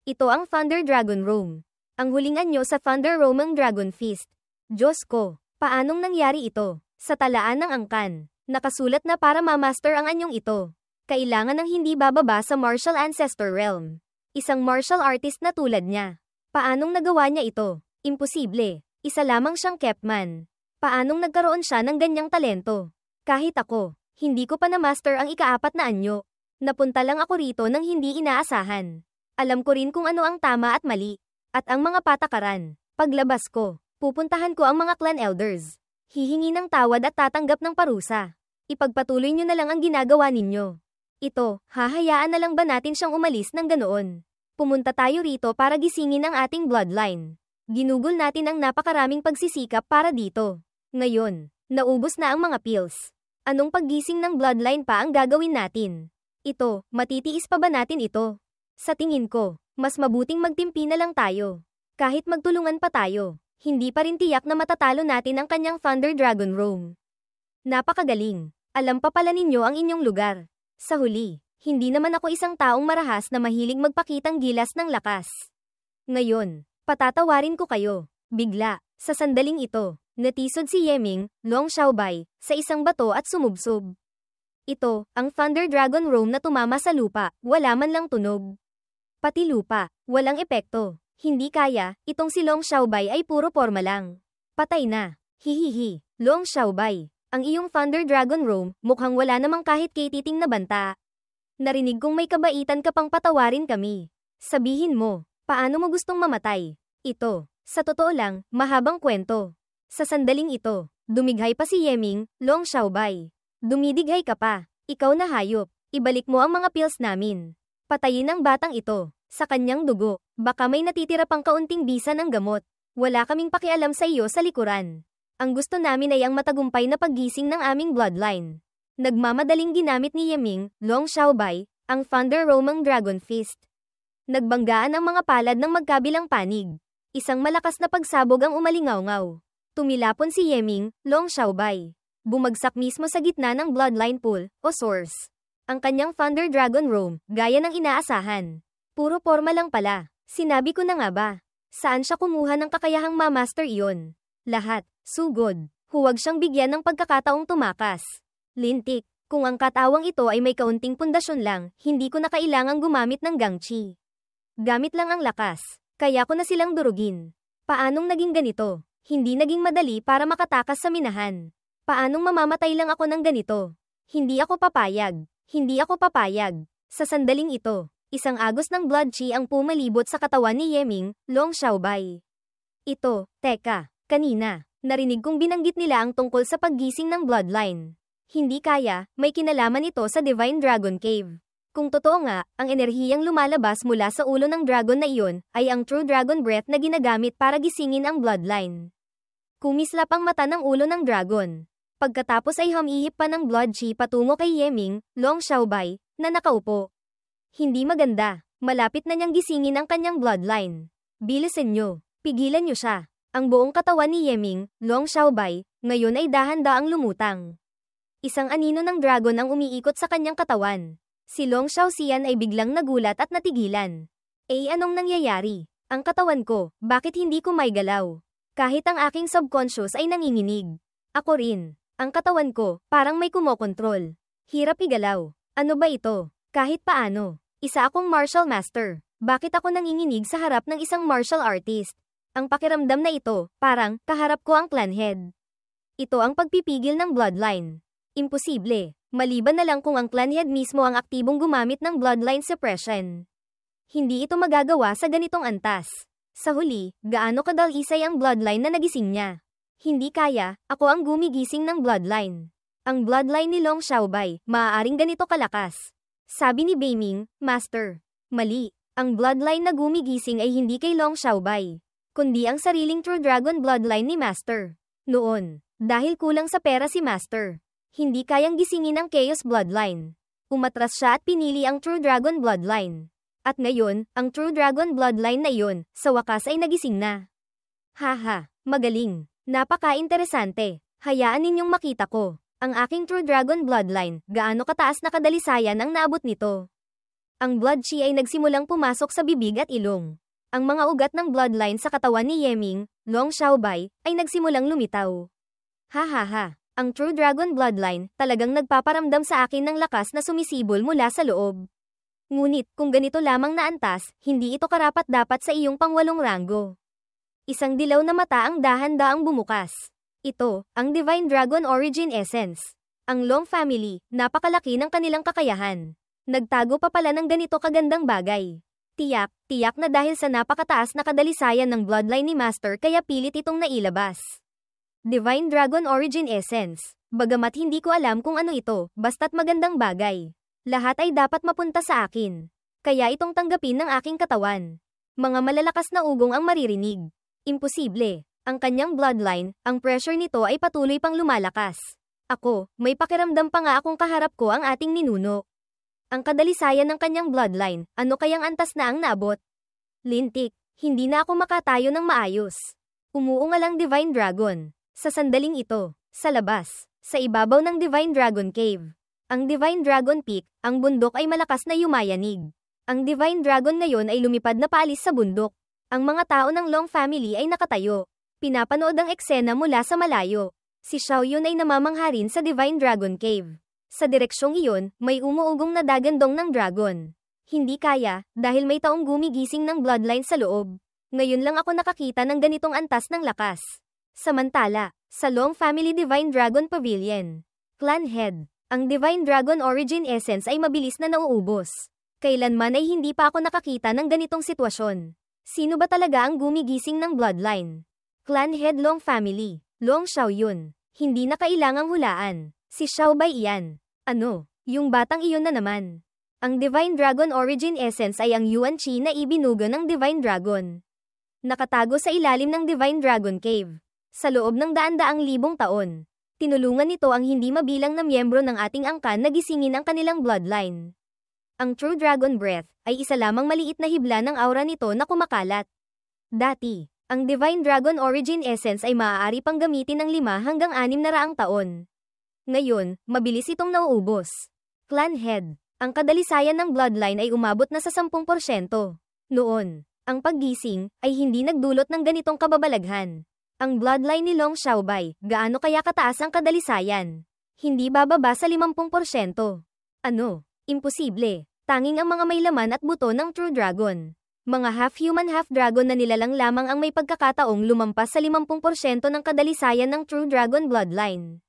Ito ang Thunder Dragon Roam. Ang huling anyo sa Thunder Roamang Dragon Feast. Diyos ko, paanong nangyari ito? Sa talaan ng angkan, nakasulat na para ma-master ang anyong ito. Kailangan ng hindi bababa sa Martial Ancestor Realm. Isang martial artist na tulad niya. Paanong nagawa niya ito? Imposible. Isa lamang siyang Kepman. Paanong nagkaroon siya ng ganyang talento? Kahit ako, hindi ko pa na-master ang ika-4 na anyo. Napunta lang ako rito nang hindi inaasahan. Alam ko rin kung ano ang tama at mali. At ang mga patakaran. Paglabas ko, pupuntahan ko ang mga clan elders. Hihingi ng tawad at tatanggap ng parusa. Ipagpatuloy nyo na lang ang ginagawa ninyo. Ito, hahayaan na lang ba natin siyang umalis ng ganoon? Pumunta tayo rito para gisingin ang ating bloodline. Ginugol natin ang napakaraming pagsisikap para dito. Ngayon, naubos na ang mga pills. Anong paggising ng bloodline pa ang gagawin natin? Ito, matitiis pa ba natin ito? Sa tingin ko, mas mabuting magtimpi na lang tayo. Kahit magtulungan pa tayo, hindi pa rin tiyak na matatalo natin ang kanyang Thunder Dragon Roam. Napakagaling. Alam pa pala ninyo ang inyong lugar. Sa huli, hindi naman ako isang taong marahas na mahilig magpakitang gilas ng lakas. Ngayon, patatawarin ko kayo. Bigla, sa sandaling ito, natisod si Yeming, Long Xiaobai, sa isang bato at sumubsob. Ito, ang Thunder Dragon Roam na tumama sa lupa, wala man lang tunog. Pati lupa, walang epekto. Hindi kaya, itong si Long Xiaobai ay puro porma lang. Patay na. Hihihi, Long Xiaobai. Ang iyong Thunder Dragon Roam, mukhang wala namang kahit kititing na banta. Narinig kong may kabaitan ka pang patawarin kami. Sabihin mo, paano mo gustong mamatay? Ito, sa totoo lang, mahabang kwento. Sa sandaling ito, dumighay pa si Yeming, Long Xiaobai. Dumidighay ka pa. Ikaw na hayop. Ibalik mo ang mga pills namin. Patayin ang batang ito. Sa kanyang dugo, baka may natitira pang kaunting bisa ng gamot. Wala kaming pakialam sa iyo sa likuran. Ang gusto namin ay ang matagumpay na paggising ng aming bloodline. Nagmamadaling ginamit ni Yeming, Long Xiaobai, ang Thunder Roamang Dragon Fist. Nagbanggaan ang mga palad ng magkabilang panig. Isang malakas na pagsabog ang umalingaw-ngaw. Tumilapon si Yeming, Long Xiaobai. Bumagsak mismo sa gitna ng bloodline pool, o source. Ang kanyang Thunder Dragon Roam, gaya ng inaasahan. Puro porma lang pala. Sinabi ko na nga ba? Saan siya kumuha ng kakayahang ma-master iyon? Lahat, sugod. Huwag siyang bigyan ng pagkakataong tumakas. Lintik, kung ang katawang ito ay may kaunting pundasyon lang, hindi ko na kailangang gumamit ng gangchi. Gamit lang ang lakas, kaya ko na silang durugin. Paanong naging ganito? Hindi naging madali para makatakas sa minahan. Paanong mamamatay lang ako ng ganito? Hindi ako papayag. Hindi ako papayag. Sa sandaling ito, isang agos ng blood chi ang pumalibot sa katawan ni Yeming, Long Xiaobai. Ito, teka, kanina, narinig kong binanggit nila ang tungkol sa paggising ng bloodline. Hindi kaya, may kinalaman ito sa Divine Dragon Cave. Kung totoo nga, ang enerhiyang lumalabas mula sa ulo ng dragon na iyon, ay ang True Dragon Breath na ginagamit para gisingin ang bloodline. Kumislap ang mata ng ulo ng dragon. Pagkatapos ay humihip pa ng blood chi patungo kay Yeming, Long Xiaobai, na nakaupo. Hindi maganda. Malapit na niyang gisingin ang kanyang bloodline. Bilisan niyo. Pigilan niyo siya. Ang buong katawan ni Yeming, Long Xiaobai, ngayon ay dahan-daang lumutang. Isang anino ng dragon ang umiikot sa kanyang katawan. Si Long Xiaoxian ay biglang nagulat at natigilan. Anong nangyayari? Ang katawan ko, bakit hindi ko may galaw? Kahit ang aking subconscious ay nanginginig. Ako rin. Ang katawan ko, parang may kumokontrol. Hirap igalaw. Ano ba ito? Kahit paano. Isa akong martial master. Bakit ako nanginginig sa harap ng isang martial artist? Ang pakiramdam na ito, parang, kaharap ko ang clan head. Ito ang pagpipigil ng bloodline. Imposible. Maliban na lang kung ang clan head mismo ang aktibong gumamit ng bloodline suppression. Hindi ito magagawa sa ganitong antas. Sa huli, gaano kadalisay ang bloodline na nagising niya? Hindi kaya, ako ang gumigising ng bloodline. Ang bloodline ni Long Xiaobai, maaaring ganito kalakas. Sabi ni Beiming, Master. Mali. Ang bloodline na gumigising ay hindi kay Long Xiaobai, kundi ang sariling True Dragon bloodline ni Master. Noon, dahil kulang sa pera si Master, hindi kayang gisingin ang Chaos bloodline. Umatras siya at pinili ang True Dragon bloodline. At ngayon, ang True Dragon bloodline na iyon, sa wakas ay nagising na. Haha, magaling. Napaka-interesante. Hayaan ninyong makita ko. Ang aking True Dragon bloodline, gaano kataas na kadalisayan ang naabot nito. Ang blood chi ay nagsimulang pumasok sa bibig at ilong. Ang mga ugat ng bloodline sa katawan ni Yeming, Long Xiaobai, ay nagsimulang lumitaw. Ha. Ang True Dragon Bloodline talagang nagpaparamdam sa akin ng lakas na sumisibol mula sa loob. Ngunit, kung ganito lamang na antas, hindi ito karapat-dapat sa iyong pangwalong ranggo. Isang dilaw na mata ang dahan-daang bumukas. Ito, ang Divine Dragon Origin Essence. Ang Long family, napakalaki ng kanilang kakayahan. Nagtago pa pala ng ganito kagandang bagay. Tiyak na dahil sa napakataas na kadalisayan ng bloodline ni Master kaya pilit itong nailabas. Divine Dragon Origin Essence. Bagamat hindi ko alam kung ano ito, basta't magandang bagay. Lahat ay dapat mapunta sa akin. Kaya itong tanggapin ng aking katawan. Mga malalakas na ugong ang maririnig. Imposible. Ang kanyang bloodline, ang pressure nito ay patuloy pang lumalakas. Ako, may pakiramdam pa nga akong kaharap ko ang ating ninuno. Ang kadalisayan ng kanyang bloodline, ano kayang antas na ang naabot? Lintik, hindi na ako makatayo ng maayos. Umuungal ang Divine Dragon. Sa sandaling ito, sa labas, sa ibabaw ng Divine Dragon Cave. Ang Divine Dragon Peak, ang bundok ay malakas na yumayanig. Ang Divine Dragon ngayon ay lumipad na paalis sa bundok. Ang mga tao ng Long family ay nakatayo. Pinapanood ang eksena mula sa malayo. Si Xiaoyun ay namamangha rin sa Divine Dragon Cave. Sa direksyong iyon, may umuugong na dagandong ng dragon. Hindi kaya, dahil may taong gumigising ng bloodline sa loob. Ngayon lang ako nakakita ng ganitong antas ng lakas. Samantala, sa Long Family Divine Dragon Pavilion. Clan Head. Ang Divine Dragon Origin Essence ay mabilis na nauubos. Kailanman ay hindi pa ako nakakita ng ganitong sitwasyon. Sino ba talaga ang gumigising ng bloodline? Clan Head Long Family. Long Xiaoyun. Hindi na kailangang hulaan. Si Xiaobai iyan. Ano? Yung batang iyon na naman. Ang Divine Dragon Origin Essence ay ang Yuan Qi na ibinuga ng Divine Dragon. Nakatago sa ilalim ng Divine Dragon Cave. Sa loob ng daan-daang libong taon, tinulungan nito ang hindi mabilang na miyembro ng ating angkan na gisingin ang kanilang bloodline. Ang True Dragon Breath ay isa lamang maliit na hibla ng aura nito na kumakalat. Dati, ang Divine Dragon Origin Essence ay maaari pang gamitin ng 5 hanggang 600 taon. Ngayon, mabilis itong nauubos. Clan Head. Ang kadalisayan ng bloodline ay umabot na sa 10%. Noon, ang paggising ay hindi nagdulot ng ganitong kababalaghan. Ang bloodline ni Long Xiaobai, gaano kaya kataas ang kadalisayan? Hindi bababa sa 50%. Ano? Imposible. Tanging ang mga may laman at buto ng True Dragon. Mga half-human half-dragon na nilalang lamang ang may pagkakataong lumampas sa 50% ng kadalisayan ng True Dragon bloodline.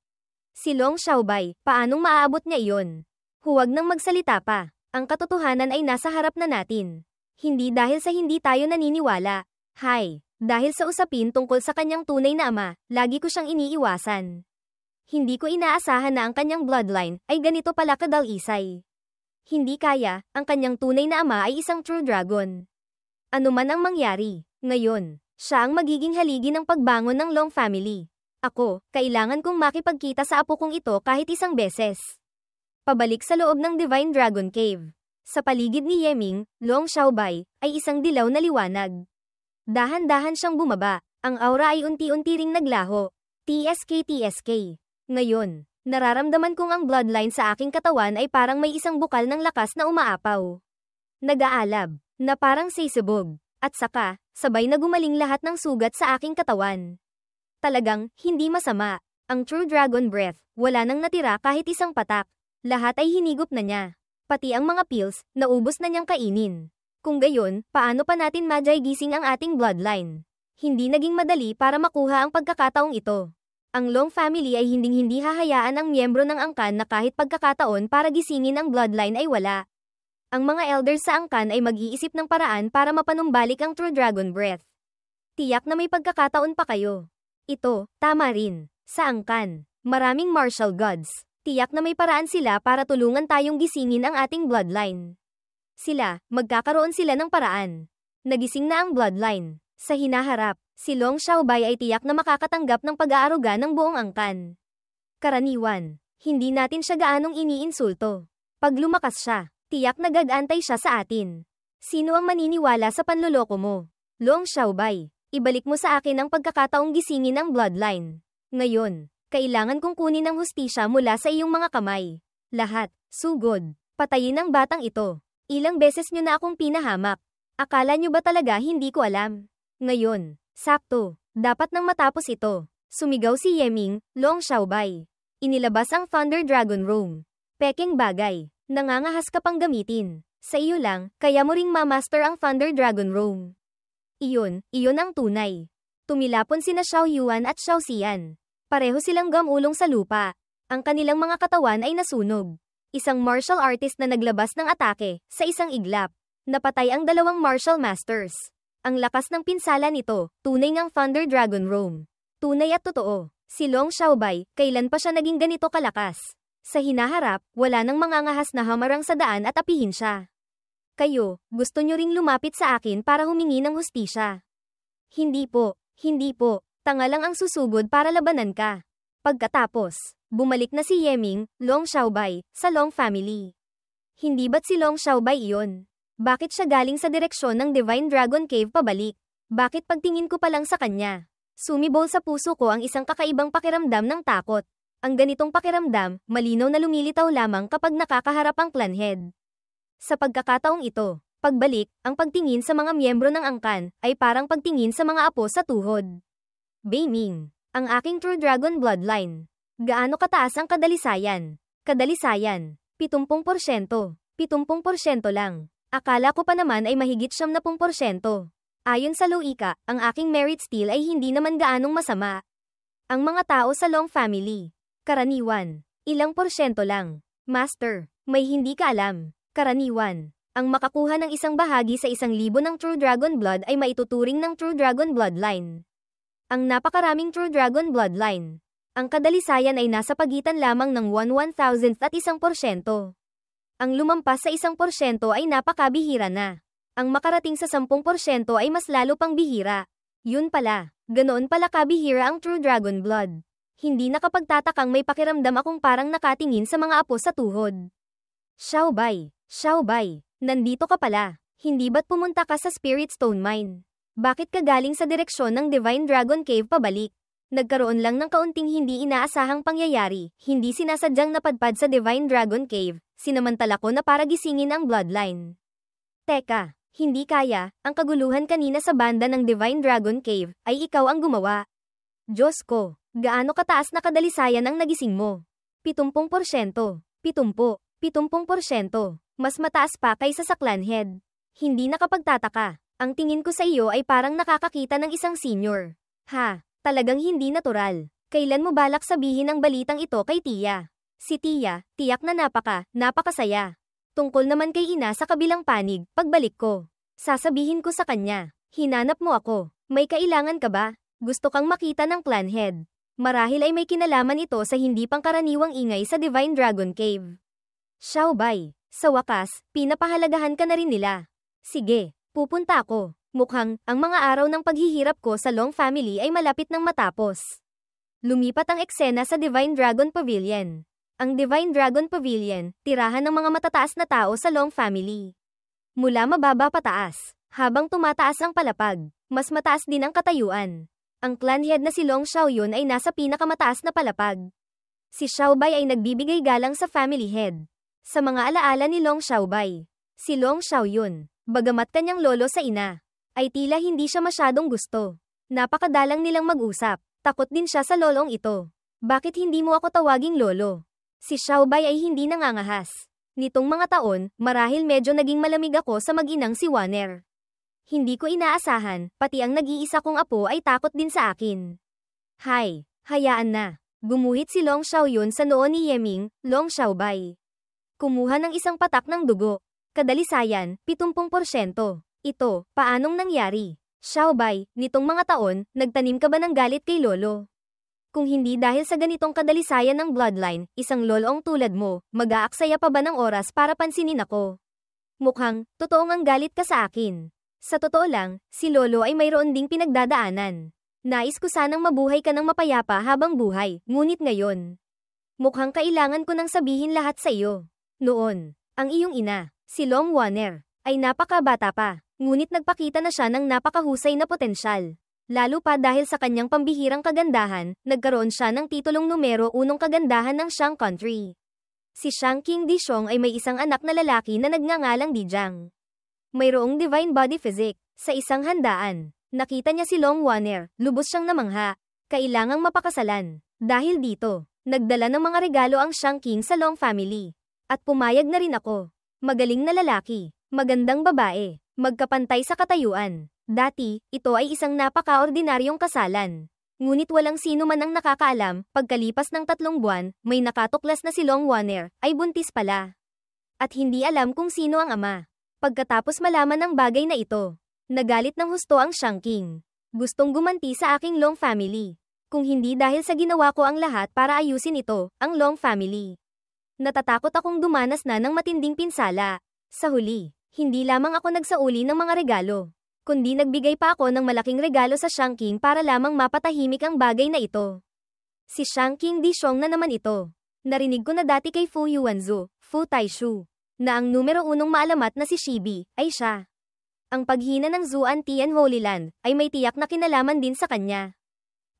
Si Long Xiaobai, paanong maaabot niya iyon? Huwag nang magsalita pa. Ang katotohanan ay nasa harap na natin. Hindi dahil sa hindi tayo naniniwala. Dahil sa usapin tungkol sa kanyang tunay na ama, lagi ko siyang iniiwasan. Hindi ko inaasahan na ang kanyang bloodline ay ganito pala kadalisay. Hindi kaya, ang kanyang tunay na ama ay isang True Dragon. Ano man ang mangyari, ngayon, siya ang magiging haligi ng pagbangon ng Long family. Ako, kailangan kong makipagkita sa apo kong ito kahit isang beses. Pabalik sa loob ng Divine Dragon Cave. Sa paligid ni Yeming, Long Xiaobai, ay isang dilaw na liwanag. Dahan-dahan siyang bumaba, ang aura ay unti-unti ring naglaho. TSK. Ngayon, nararamdaman kong ang bloodline sa aking katawan ay parang may isang bukal ng lakas na umaapaw. Nag-aalab, na parang sisibog, at saka, sabay na gumaling lahat ng sugat sa aking katawan. Talagang, hindi masama. Ang True Dragon Breath, wala nang natira kahit isang patak. Lahat ay hinigop na niya. Pati ang mga pills, naubos na niyang kainin. Kung gayon, paano pa natin gising ang ating bloodline? Hindi naging madali para makuha ang pagkakataong ito. Ang Long family ay hinding-hindi hahayaan ang miyembro ng angkan na kahit pagkakataon para gisingin ang bloodline ay wala. Ang mga elders sa angkan ay mag-iisip ng paraan para mapanumbalik ang True Dragon Breath. Tiyak na may pagkakataon pa kayo. Ito, tama rin. Sa angkan, maraming martial gods. Tiyak na may paraan sila para tulungan tayong gisingin ang ating bloodline. Magkakaroon sila ng paraan. Nagising na ang bloodline. Sa hinaharap, si Long Xiaobai ay tiyak na makakatanggap ng pag-aaruga ng buong angkan. Karaniwan, hindi natin siya gaanong iniinsulto. Pag lumakas siya, tiyak na gagantay siya sa atin. Sino ang maniniwala sa panloloko mo? Long Xiaobai, ibalik mo sa akin ang pagkakataong gisingin ang bloodline. Ngayon, kailangan kong kunin ang hustisya mula sa iyong mga kamay. Lahat, sugod, patayin ang batang ito. Ilang beses nyo na akong pinahamak. Akala nyo ba talaga hindi ko alam? Ngayon, sakto, dapat nang matapos ito. Sumigaw si Yeming, Long Xiaobai. Inilabas ang Thunder Dragon Room. Peking bagay, nangangahas ka pang gamitin. Sa iyo lang, kaya mo ring mamaster ang Thunder Dragon Room. Iyon ang tunay. Tumilapon sina Xiao Yuan at Xiao Xian. Pareho silang gamulong sa lupa. Ang kanilang mga katawan ay nasunog. Isang martial artist na naglabas ng atake, sa isang iglap. Napatay ang dalawang martial masters. Ang lakas ng pinsala nito, tunay ngang Thunder Dragon Roam. Tunay at totoo. Si Long Xiaobai, kailan pa siya naging ganito kalakas? Sa hinaharap, wala nang mangangahas na hamarang sa daan at apihin siya. Kayo, gusto nyo ring lumapit sa akin para humingi ng hustisya. Hindi po, tanga lang ang susugod para labanan ka. Pagkatapos, bumalik na si Yeming, Long Xiaobai, sa Long family. Hindi ba't si Long Xiaobai iyon? Bakit siya galing sa direksyon ng Divine Dragon Cave pabalik? Bakit pagtingin ko pa lang sa kanya? Sumibol sa puso ko ang isang kakaibang pakiramdam ng takot. Ang ganitong pakiramdam, malinaw na lumilitaw lamang kapag nakakaharap ang clan head. Sa pagkakataong ito, pagbalik, ang pagtingin sa mga miyembro ng angkan, ay parang pagtingin sa mga apo sa tuhod. Beiming, ang aking True Dragon Bloodline. Gaano kataas ang kadalisayan? Kadalisayan, 70%. 70% lang. Akala ko pa naman ay mahigit 70%. Ayon sa Loika, ang aking merit steal ay hindi naman gaanong masama. Ang mga tao sa Long family, karaniwan, ilang porsyento lang. Master, may hindi ka alam. Karaniwan, ang makakuha ng isang bahagi sa 1,000 ng True Dragon Blood ay maituturing ng True Dragon Bloodline. Ang napakaraming True Dragon Bloodline. Ang kadalisayan ay nasa pagitan lamang ng 1/1000th at 1%. Ang lumampas sa 1% ay napakabihira na. Ang makarating sa 10% ay mas lalo pang bihira. Yun pala, ganoon pala kabihira ang True Dragon Blood. Hindi nakapagtatakang may pakiramdam akong parang nakatingin sa mga apo sa tuhod. Xiaobai, nandito ka pala. Hindi ba't pumunta ka sa Spirit Stone Mine? Bakit ka galing sa direksyon ng Divine Dragon Cave pabalik? Nagkaroon lang ng kaunting hindi inaasahang pangyayari, hindi sinasadyang napadpad sa Divine Dragon Cave, sinamantala ko na para gisingin ang bloodline. Teka, hindi kaya, ang kaguluhan kanina sa banda ng Divine Dragon Cave, ay ikaw ang gumawa. Diyos ko, gaano kataas na kadalisayan ang nagising mo? 70%. 70%. Mas mataas pa kaysa sa clan head. Hindi nakapagtataka. Ang tingin ko sa iyo ay parang nakakakita ng isang senior. Ha, talagang hindi natural. Kailan mo balak sabihin ang balitang ito kay Tia? Si Tia, tiyak na napakasaya. Tungkol naman kay ina sa kabilang panig, pagbalik ko. Sasabihin ko sa kanya, hinanap mo ako. May kailangan ka ba? Gusto kang makita ng clan head. Marahil ay may kinalaman ito sa hindi pangkaraniwang ingay sa Divine Dragon Cave. Xiaobai, sa wakas, pinapahalagahan ka na rin nila. Sige. Pupunta ako. Mukhang, ang mga araw ng paghihirap ko sa Long family ay malapit nang matapos. Lumipat ang eksena sa Divine Dragon Pavilion. Ang Divine Dragon Pavilion, tirahan ng mga matataas na tao sa Long family. Mula mababa pataas, habang tumataas ang palapag, mas mataas din ang katayuan. Ang clan head na si Long Xiaoyun ay nasa pinakamataas na palapag. Si Xiaobai ay nagbibigay galang sa family head. Sa mga alaala ni Long Xiaobai, si Long Xiaoyun, bagamat kanyang lolo sa ina, ay tila hindi siya masyadong gusto. Napakadalang nilang mag-usap, takot din siya sa lolong ito. Bakit hindi mo ako tawaging lolo? Si Xiaobai ay hindi nangangahas. Nitong mga taon, marahil medyo naging malamig ako sa mag-inang si Wanner. Hindi ko inaasahan, pati ang nag-iisa kong apo ay takot din sa akin. Hay, hayaan na. Gumuhit si Long Xiaoyun sa noo ni Yeming, Long Xiaobai. Kumuha ng isang patak ng dugo. Kadalisayan, 70%. Ito, paanong nangyari? Xiaobai, nitong mga taon, nagtanim ka ba ng galit kay lolo? Kung hindi dahil sa ganitong kadalisayan ng bloodline, isang lolong tulad mo, mag-aaksaya pa ba ng oras para pansinin ako? Mukhang, totoong ang galit ka sa akin. Sa totoo lang, si lolo ay mayroon ding pinagdadaanan. Nais ko sanang mabuhay ka ng mapayapa habang buhay, ngunit ngayon. Mukhang kailangan ko nang sabihin lahat sa iyo. Noon, ang iyong ina, si Long Wanner, ay napakabata pa, ngunit nagpakita na siya ng napakahusay na potensyal. Lalo pa dahil sa kanyang pambihirang kagandahan, nagkaroon siya ng titulong numero 1 kagandahan ng Shang Country. Si Shang King Dishong ay may isang anak na lalaki na nagngangalang Dijang. Mayroong divine body physique. Sa isang handaan, nakita niya si Long Waner, lubos siyang namangha. Kailangang mapakasalan. Dahil dito, nagdala ng mga regalo ang Shang King sa Long family. At pumayag na rin ako. Magaling na lalaki, magandang babae, magkapantay sa katayuan. Dati, ito ay isang napaka-ordinaryong kasalan. Ngunit walang sino man ang nakakaalam, pagkalipas ng 3 buwan, may nakatuklas na si Long Waner, ay buntis pala. At hindi alam kung sino ang ama. Pagkatapos malaman ang bagay na ito, nagalit ng husto ang Shang King. Gustong gumanti sa aking Long family. Kung hindi dahil sa ginawa ko ang lahat para ayusin ito, ang Long family. Natatakot akong dumanas na ng matinding pinsala. Sa huli, hindi lamang ako nagsauli ng mga regalo, kundi nagbigay pa ako ng malaking regalo sa Shang King para lamang mapatahimik ang bagay na ito. Si Shang King Dishong na naman ito. Narinig ko na dati kay Fu Yuanzu, Fu Taishu, na ang numero 1 maalamat na si Shibi, ay siya. Ang paghina ng Zuan Tian Holy Land, ay may tiyak na kinalaman din sa kanya.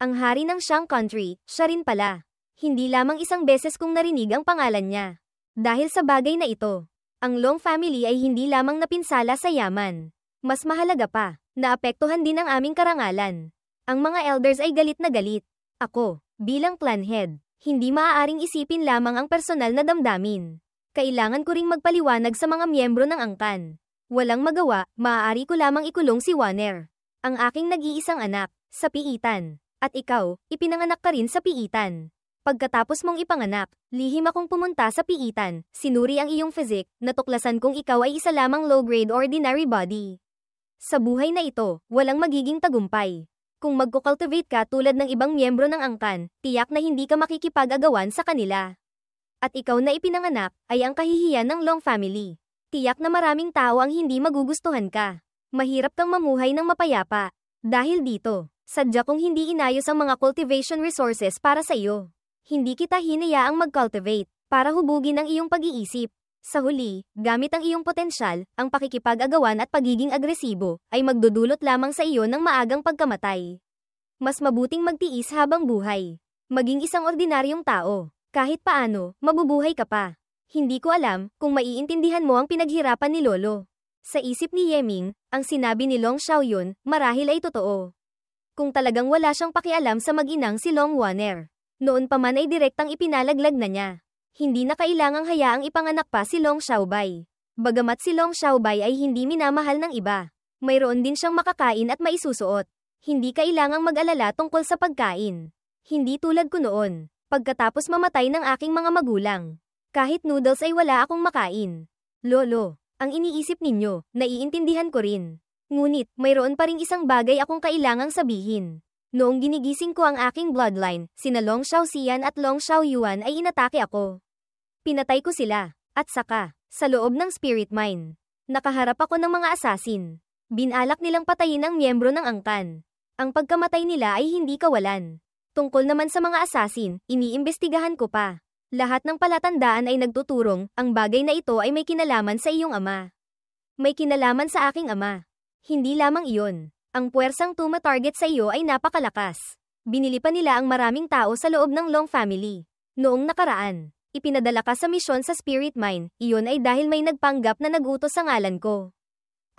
Ang hari ng Shang Country, siya rin pala. Hindi lamang isang beses kong narinig ang pangalan niya. Dahil sa bagay na ito, ang Long family ay hindi lamang napinsala sa yaman. Mas mahalaga pa, naapektuhan din ang aming karangalan. Ang mga elders ay galit na galit. Ako, bilang clan head, hindi maaaring isipin lamang ang personal na damdamin. Kailangan ko ring magpaliwanag sa mga miyembro ng angkan. Walang magawa, maaari ko lamang ikulong si Waner. Ang aking nag-iisang anak, sa piitan. At ikaw, ipinanganak ka rin sa piitan. Pagkatapos mong ipanganak, lihim akong pumunta sa piitan, sinuri ang iyong physique, natuklasan kong ikaw ay isa lamang low-grade ordinary body. Sa buhay na ito, walang magiging tagumpay. Kung magkukultivate ka tulad ng ibang miyembro ng angkan, tiyak na hindi ka makikipag-agawan sa kanila. At ikaw na ipinanganak, ay ang kahihiyan ng Long family. Tiyak na maraming tao ang hindi magugustuhan ka. Mahirap kang mamuhay ng mapayapa. Dahil dito, sadya kong hindi inayos ang mga cultivation resources para sa iyo. Hindi kita hinayaang mag-cultivate, para hubugin ang iyong pag-iisip. Sa huli, gamit ang iyong potensyal, ang pakikipag-agawan at pagiging agresibo, ay magdudulot lamang sa iyo ng maagang pagkamatay. Mas mabuting magtiis habang buhay. Maging isang ordinaryong tao. Kahit paano, mabubuhay ka pa. Hindi ko alam kung maiintindihan mo ang pinaghirapan ni Lolo. Sa isip ni Yeming, ang sinabi ni Long Xiaoyun, marahil ay totoo. Kung talagang wala siyang pakialam sa mag-inang si Long Waner. Noon pa man ay direktang ipinalaglag na niya. Hindi na kailangang hayaang ipanganak pa si Long Xiaobai. Bagamat si Long Xiaobai ay hindi minamahal ng iba, mayroon din siyang makakain at maisusuot. Hindi kailangang mag-alala tungkol sa pagkain. Hindi tulad ko noon, pagkatapos mamatay ng aking mga magulang. Kahit noodles ay wala akong makain. Lolo, ang iniisip ninyo, naiintindihan ko rin. Ngunit, mayroon pa ring isang bagay akong kailangang sabihin. Noong ginigising ko ang aking bloodline, sina Long Xiaoxian at Long Xiaoyuan ay inatake ako. Pinatay ko sila, at saka, sa loob ng spirit mine, nakaharap ako ng mga assassin. Binalak nilang patayin ang miyembro ng angkan. Ang pagkamatay nila ay hindi kawalan. Tungkol naman sa mga assassin, iniimbestigahan ko pa. Lahat ng palatandaan ay nagtuturong, ang bagay na ito ay may kinalaman sa iyong ama. May kinalaman sa aking ama. Hindi lamang iyon. Ang puwersang tuma-target sa iyo ay napakalakas. Binili pa nila ang maraming tao sa loob ng Long family. Noong nakaraan, ipinadala ka sa misyon sa Spirit Mine, iyon ay dahil may nagpanggap na nag-utos sa ngalan ko.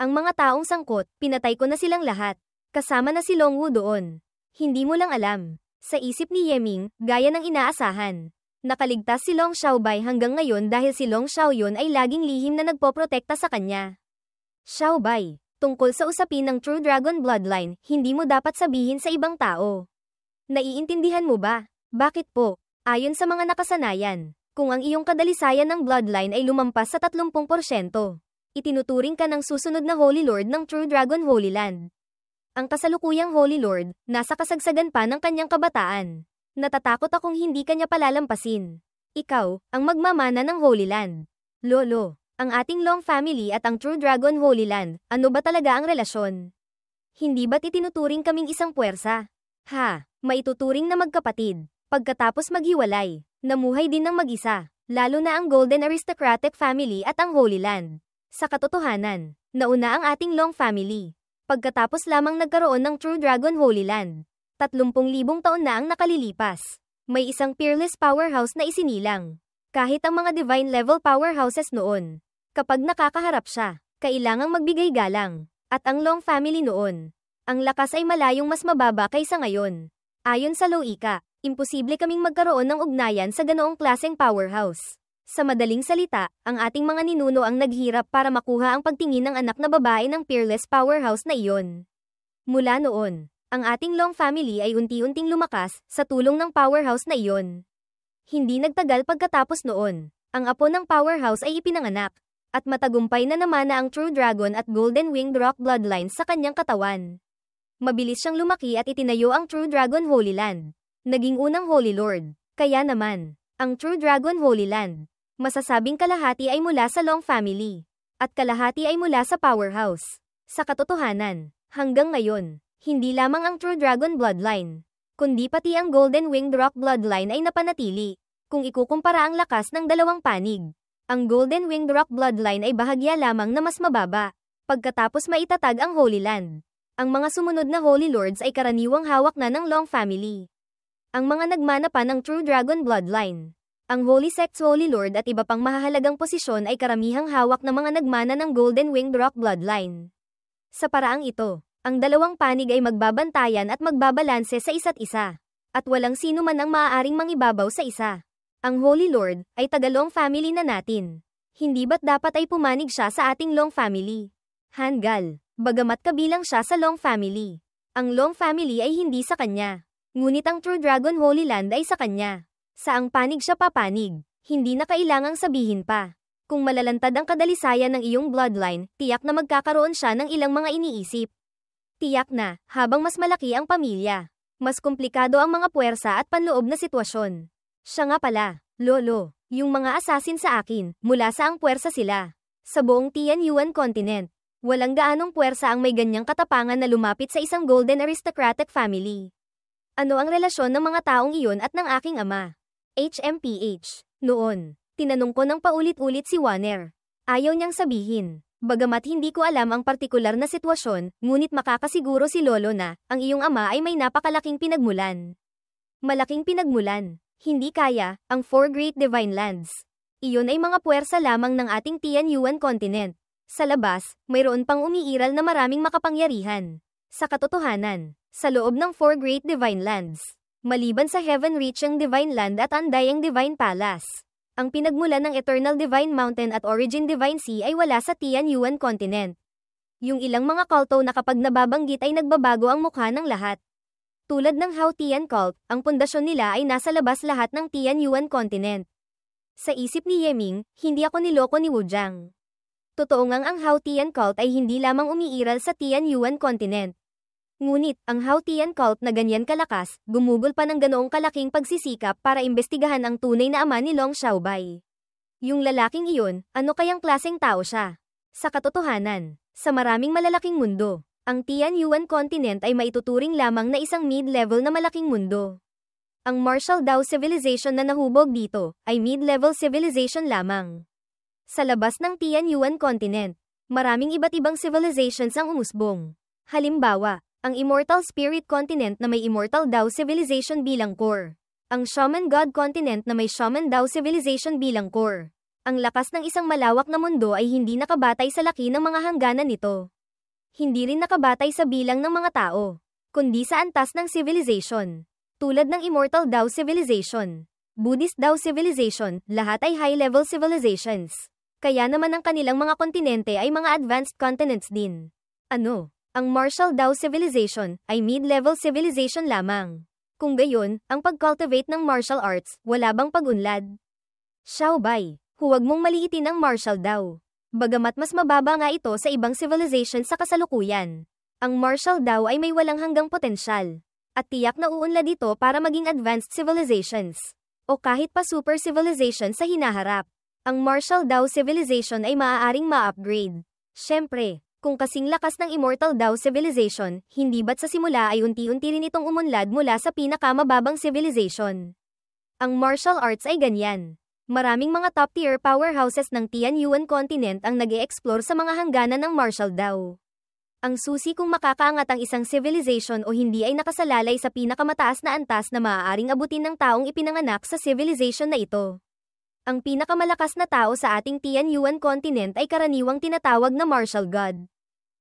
Ang mga taong sangkot, pinatay ko na silang lahat. Kasama na si Long Wu doon. Hindi mo lang alam. Sa isip ni Yeming, gaya ng inaasahan. Nakaligtas si Long Xiaobai hanggang ngayon dahil si Long Xiaoyun ay laging lihim na nagpoprotekta sa kanya. Xiaobai. Tungkol sa usapin ng True Dragon Bloodline, hindi mo dapat sabihin sa ibang tao. Naiintindihan mo ba? Bakit po? Ayon sa mga nakasanayan, kung ang iyong kadalisayan ng bloodline ay lumampas sa 30%, itinuturing ka ng susunod na Holy Lord ng True Dragon Holy Land. Ang kasalukuyang Holy Lord, nasa kasagsagan pa ng kanyang kabataan. Natatakot akong hindi kanya palalampasin. Ikaw, ang magmamana ng Holy Land. Lolo. Ang ating Long family at ang True Dragon Holy Land, ano ba talaga ang relasyon? Hindi ba't itinuturing kaming isang puwersa? Ha, maituturing na magkapatid. Pagkatapos maghiwalay, namuhay din ng mag-isa, lalo na ang Golden Aristocratic Family at ang Holy Land. Sa katotohanan, nauna ang ating Long family. Pagkatapos lamang nagkaroon ng True Dragon Holy Land. 30,000 taon na ang nakalilipas. May isang peerless powerhouse na isinilang. Kahit ang mga divine level powerhouses noon, kapag nakakaharap siya, kailangang magbigay galang. At ang Long family noon, ang lakas ay malayong mas mababa kaysa ngayon. Ayon sa Loika, imposible kaming magkaroon ng ugnayan sa ganoong klaseng powerhouse. Sa madaling salita, ang ating mga ninuno ang naghirap para makuha ang pagtingin ng anak na babae ng peerless powerhouse na iyon. Mula noon, ang ating Long family ay unti-unting lumakas sa tulong ng powerhouse na iyon. Hindi nagtagal pagkatapos noon, ang apo ng powerhouse ay ipinanganak, at matagumpay na naman na ang True Dragon at Golden Winged Rock bloodlines sa kanyang katawan. Mabilis siyang lumaki at itinayo ang True Dragon Holy Land. Naging unang Holy Lord. Kaya naman, ang True Dragon Holy Land, masasabing kalahati ay mula sa Long family, at kalahati ay mula sa powerhouse. Sa katotohanan, hanggang ngayon, hindi lamang ang True Dragon bloodline, kundi pati ang Golden Winged Rock bloodline ay napanatili. Kung ikukumpara ang lakas ng dalawang panig, ang Golden Winged Rock bloodline ay bahagya lamang na mas mababa, pagkatapos maitatag ang Holy Land. Ang mga sumunod na Holy Lords ay karaniwang hawak na ng Long family. Ang mga nagmana pa ng True Dragon bloodline, ang Holy Sect's Holy Lord at iba pang mahahalagang posisyon ay karamihang hawak ng mga nagmana ng Golden Winged Rock bloodline. Sa paraang ito, ang dalawang panig ay magbabantayan at magbabalanse sa isa't isa, at walang sino man ang maaaring mangibabaw sa isa. Ang Holy Lord ay taga-Long family na natin. Hindi ba't dapat ay pumanig siya sa ating Long family? Hanggal, bagamat kabilang siya sa Long family, ang Long family ay hindi sa kanya. Ngunit ang True Dragon Holy Land ay sa kanya. Saang panig siya papanig, hindi na kailangang sabihin pa. Kung malalantad ang kadalisayan ng iyong bloodline, tiyak na magkakaroon siya ng ilang mga iniisip. Tiyak na, habang mas malaki ang pamilya, mas komplikado ang mga puwersa at panloob na sitwasyon. Siya nga pala, Lolo, yung mga assassin sa akin, mula sa ang puwersa sila. Sa buong Tianyuan continent, walang gaanong puwersa ang may ganyang katapangan na lumapit sa isang golden aristocratic family. Ano ang relasyon ng mga taong iyon at ng aking ama? HMPH. Noon, tinanong ko ng paulit-ulit si Warner. Ayaw niyang sabihin. Bagamat hindi ko alam ang partikular na sitwasyon, ngunit makakasiguro si Lolo na, ang iyong ama ay may napakalaking pinagmulan. Malaking pinagmulan. Hindi kaya, ang Four Great Divine Lands. Iyon ay mga puwersa lamang ng ating Tianyuan continent. Sa labas, mayroon pang umiiral na maraming makapangyarihan. Sa katotohanan, sa loob ng Four Great Divine Lands, maliban sa Heaven-reaching Divine Land at Undying Divine Palace, ang pinagmulan ng Eternal Divine Mountain at Origin Divine Sea ay wala sa Tianyuan continent. Yung ilang mga kulto na kapag nababanggit ay nagbabago ang mukha ng lahat. Tulad ng Hao Tian cult, ang pundasyon nila ay nasa labas lahat ng Tianyuan continent. Sa isip ni Yeming, hindi ako niloko ni Wujang. Totoo ngang ang Hao Tian cult ay hindi lamang umiiral sa Tianyuan continent. Ngunit, ang Hao Tian cult na ganyan kalakas, gumugol pa ng ganoong kalaking pagsisikap para imbestigahan ang tunay na ama ni Long Xiaobai. Yung lalaking iyon, ano kayang klaseng tao siya? Sa katotohanan, sa maraming malalaking mundo, ang Tianyuan continent ay maituturing lamang na isang mid-level na malaking mundo. Ang Martial Dao civilization na nahubog dito, ay mid-level civilization lamang. Sa labas ng Tianyuan continent, maraming iba't ibang civilizations ang umusbong. Halimbawa, ang Immortal Spirit continent na may Immortal Dao civilization bilang core. Ang Shaman God continent na may Shaman Dao civilization bilang core. Ang lakas ng isang malawak na mundo ay hindi nakabatay sa laki ng mga hangganan nito. Hindi rin nakabatay sa bilang ng mga tao, kundi sa antas ng civilization. Tulad ng Immortal Dao civilization, Buddhist Dao civilization, lahat ay high-level civilizations. Kaya naman ang kanilang mga kontinente ay mga advanced continents din. Ano? Ang Martial Dao civilization ay mid-level civilization lamang. Kung gayon, ang pag-cultivate ng martial arts, wala bang pag-unlad? Xiaobai, huwag mong maliitin ang Martial Dao. Bagamat mas mababa nga ito sa ibang civilization sa kasalukuyan, ang Martial Dao ay may walang hanggang potensyal, at tiyak na uunlad ito para maging advanced civilizations, o kahit pa super civilization sa hinaharap. Ang Martial Dao civilization ay maaaring ma-upgrade. Siyempre, kung kasing lakas ng Immortal Dao civilization, hindi ba't sa simula ay unti-unti rin itong umunlad mula sa pinakamababang civilization? Ang martial arts ay ganyan. Maraming mga top-tier powerhouses ng Tianyuan continent ang nag-e-explore sa mga hangganan ng Martial Dao. Ang susi kung makakaangat ang isang civilization o hindi ay nakasalalay sa pinakamataas na antas na maaaring abutin ng taong ipinanganak sa civilization na ito. Ang pinakamalakas na tao sa ating Tianyuan continent ay karaniwang tinatawag na martial god.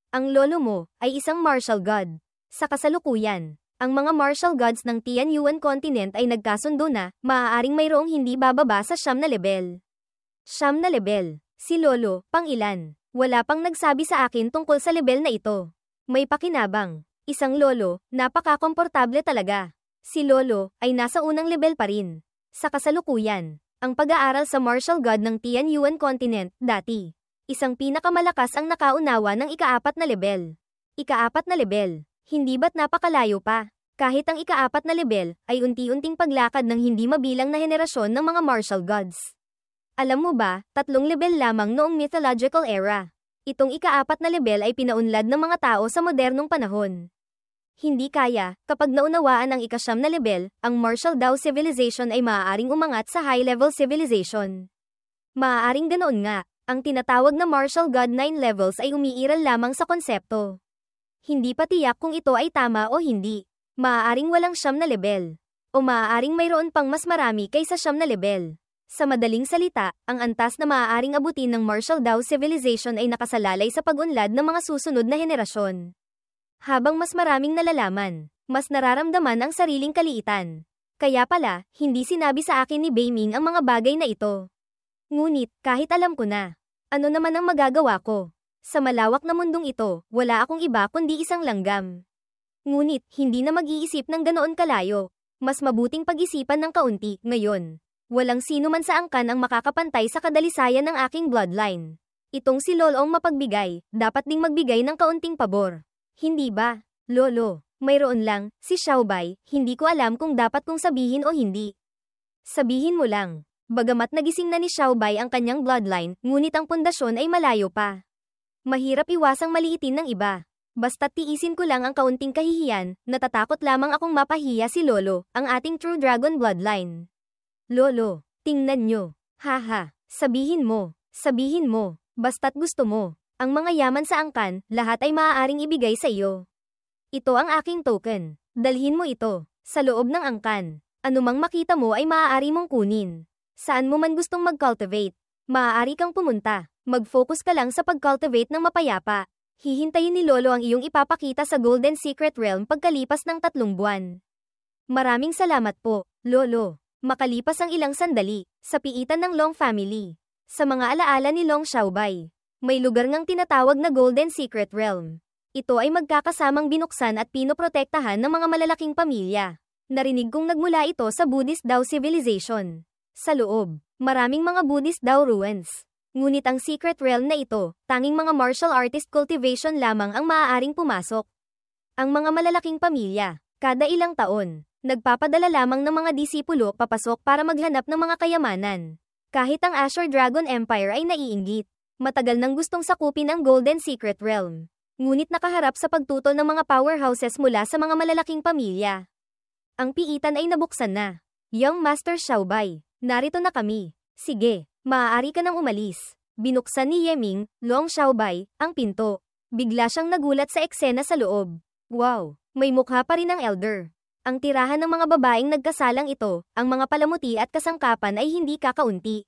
Ang lolo mo ay isang martial god. Sa kasalukuyan, ang mga martial gods ng Tianyuan continent ay nagkasundo na maaaring mayroong hindi bababa sa 9 na level. 9 na level. Si lolo, pang-ilan? Wala pang nagsabi sa akin tungkol sa level na ito. May pakinabang. Isang lolo, napaka-komportable talaga. Si lolo ay nasa unang level pa rin. Sa kasalukuyan, ang pag-aaral sa martial god ng Tianyuan continent, dati. Isang pinakamalakas ang nakaunawa ng ika-4 na level. Ika-4 na level. Hindi ba't napakalayo pa? Kahit ang ika-4 na level ay unti-unting paglakad ng hindi mabilang na henerasyon ng mga martial gods. Alam mo ba, 3 level lamang noong mythological era. Itong ika-4 na level ay pinaunlad ng mga tao sa modernong panahon. Hindi kaya, kapag naunawaan ang ika-9 na level, ang martial Dao civilization ay maaaring umangat sa high-level civilization. Maaaring ganoon nga, ang tinatawag na martial god 9 levels ay umiiral lamang sa konsepto. Hindi pa tiyak kung ito ay tama o hindi. Maaaring walang 9 na level. O maaaring mayroon pang mas marami kaysa 9 na level. Sa madaling salita, ang antas na maaaring abutin ng martial Dao civilization ay nakasalalay sa pag-unlad ng mga susunod na henerasyon. Habang mas maraming nalalaman, mas nararamdaman ang sariling kaliitan. Kaya pala, hindi sinabi sa akin ni Beiming ang mga bagay na ito. Ngunit, kahit alam ko na, ano naman ang magagawa ko? Sa malawak na mundong ito, wala akong iba kundi isang langgam. Ngunit, hindi na mag-iisip ng ganoon kalayo. Mas mabuting pag-isipan ng kaunti, ngayon. Walang sino man sa angkan ang makakapantay sa kadalisayan ng aking bloodline. Itong si Lolong mapagbigay, dapat ding magbigay ng kaunting pabor. Hindi ba, lolo? Mayroon lang, si Xiaobai, hindi ko alam kung dapat kong sabihin o hindi. Sabihin mo lang. Bagamat nagising na ni Xiaobai ang kanyang bloodline, ngunit ang pundasyon ay malayo pa. Mahirap iwasang maliitin ng iba. Basta't tiisin ko lang ang kaunting kahihiyan, natatakot lamang akong mapahiya si Lolo, ang ating true dragon bloodline. Lolo, tingnan nyo. Haha, sabihin mo, basta't gusto mo. Ang mga yaman sa angkan, lahat ay maaaring ibigay sa iyo. Ito ang aking token. Dalhin mo ito, sa loob ng angkan. Anumang makita mo ay maaari mong kunin. Saan mo man gustong mag-cultivate, maaari kang pumunta. Mag-focus ka lang sa pag-cultivate ng mapayapa. Hihintayin ni Lolo ang iyong ipapakita sa Golden Secret Realm pagkalipas ng 3 buwan. Maraming salamat po, Lolo. Makalipas ang ilang sandali, sa piitan ng Long family. Sa mga alaala ni Long Xiaobai. May lugar ngang tinatawag na Golden Secret Realm. Ito ay magkakasamang binuksan at pinoprotektahan ng mga malalaking pamilya. Narinig kong nagmula ito sa Buddhist Dao civilization. Sa loob, maraming mga Buddhist Dao ruins. Ngunit ang secret realm na ito, tanging mga martial artist cultivation lamang ang maaaring pumasok. Ang mga malalaking pamilya, kada ilang taon, nagpapadala lamang ng mga disipulo papasok para maghanap ng mga kayamanan. Kahit ang Azure Dragon Empire ay naiinggit. Matagal nang gustong sakupin ang Golden Secret Realm. Ngunit nakaharap sa pagtutol ng mga powerhouses mula sa mga malalaking pamilya. Ang piitan ay nabuksan na. Young Master Xiaobai, narito na kami. Sige, maaari ka nang umalis. Binuksan ni Yeming, Long Xiaobai, ang pinto. Bigla siyang nagulat sa eksena sa loob. Wow, may mukha pa rin ang elder. Ang tirahan ng mga babaeng nagkasalang ito, ang mga palamuti at kasangkapan ay hindi kakaunti.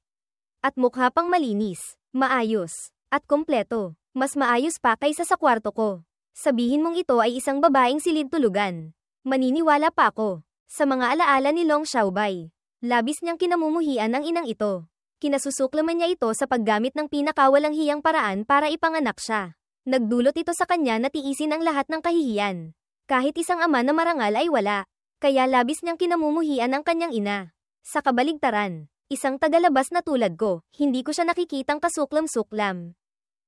At mukha pang malinis. Maayos, at kompleto. Mas maayos pa kaysa sa kwarto ko. Sabihin mong ito ay isang babaeng silid tulugan. Maniniwala pa ako. Sa mga alaala ni Long Xiaobai. Labis niyang kinamumuhian ang inang ito. Kinasusuklaman niya ito sa paggamit ng pinakawalang hiyang paraan para ipanganak siya. Nagdulot ito sa kanya na tiisin ang lahat ng kahihiyan. Kahit isang ama na marangal ay wala. Kaya labis niyang kinamumuhian ang kanyang ina. Sa kabaligtaran. Isang tagalabas na tulad ko, hindi ko siya nakikitang kasuklam-suklam.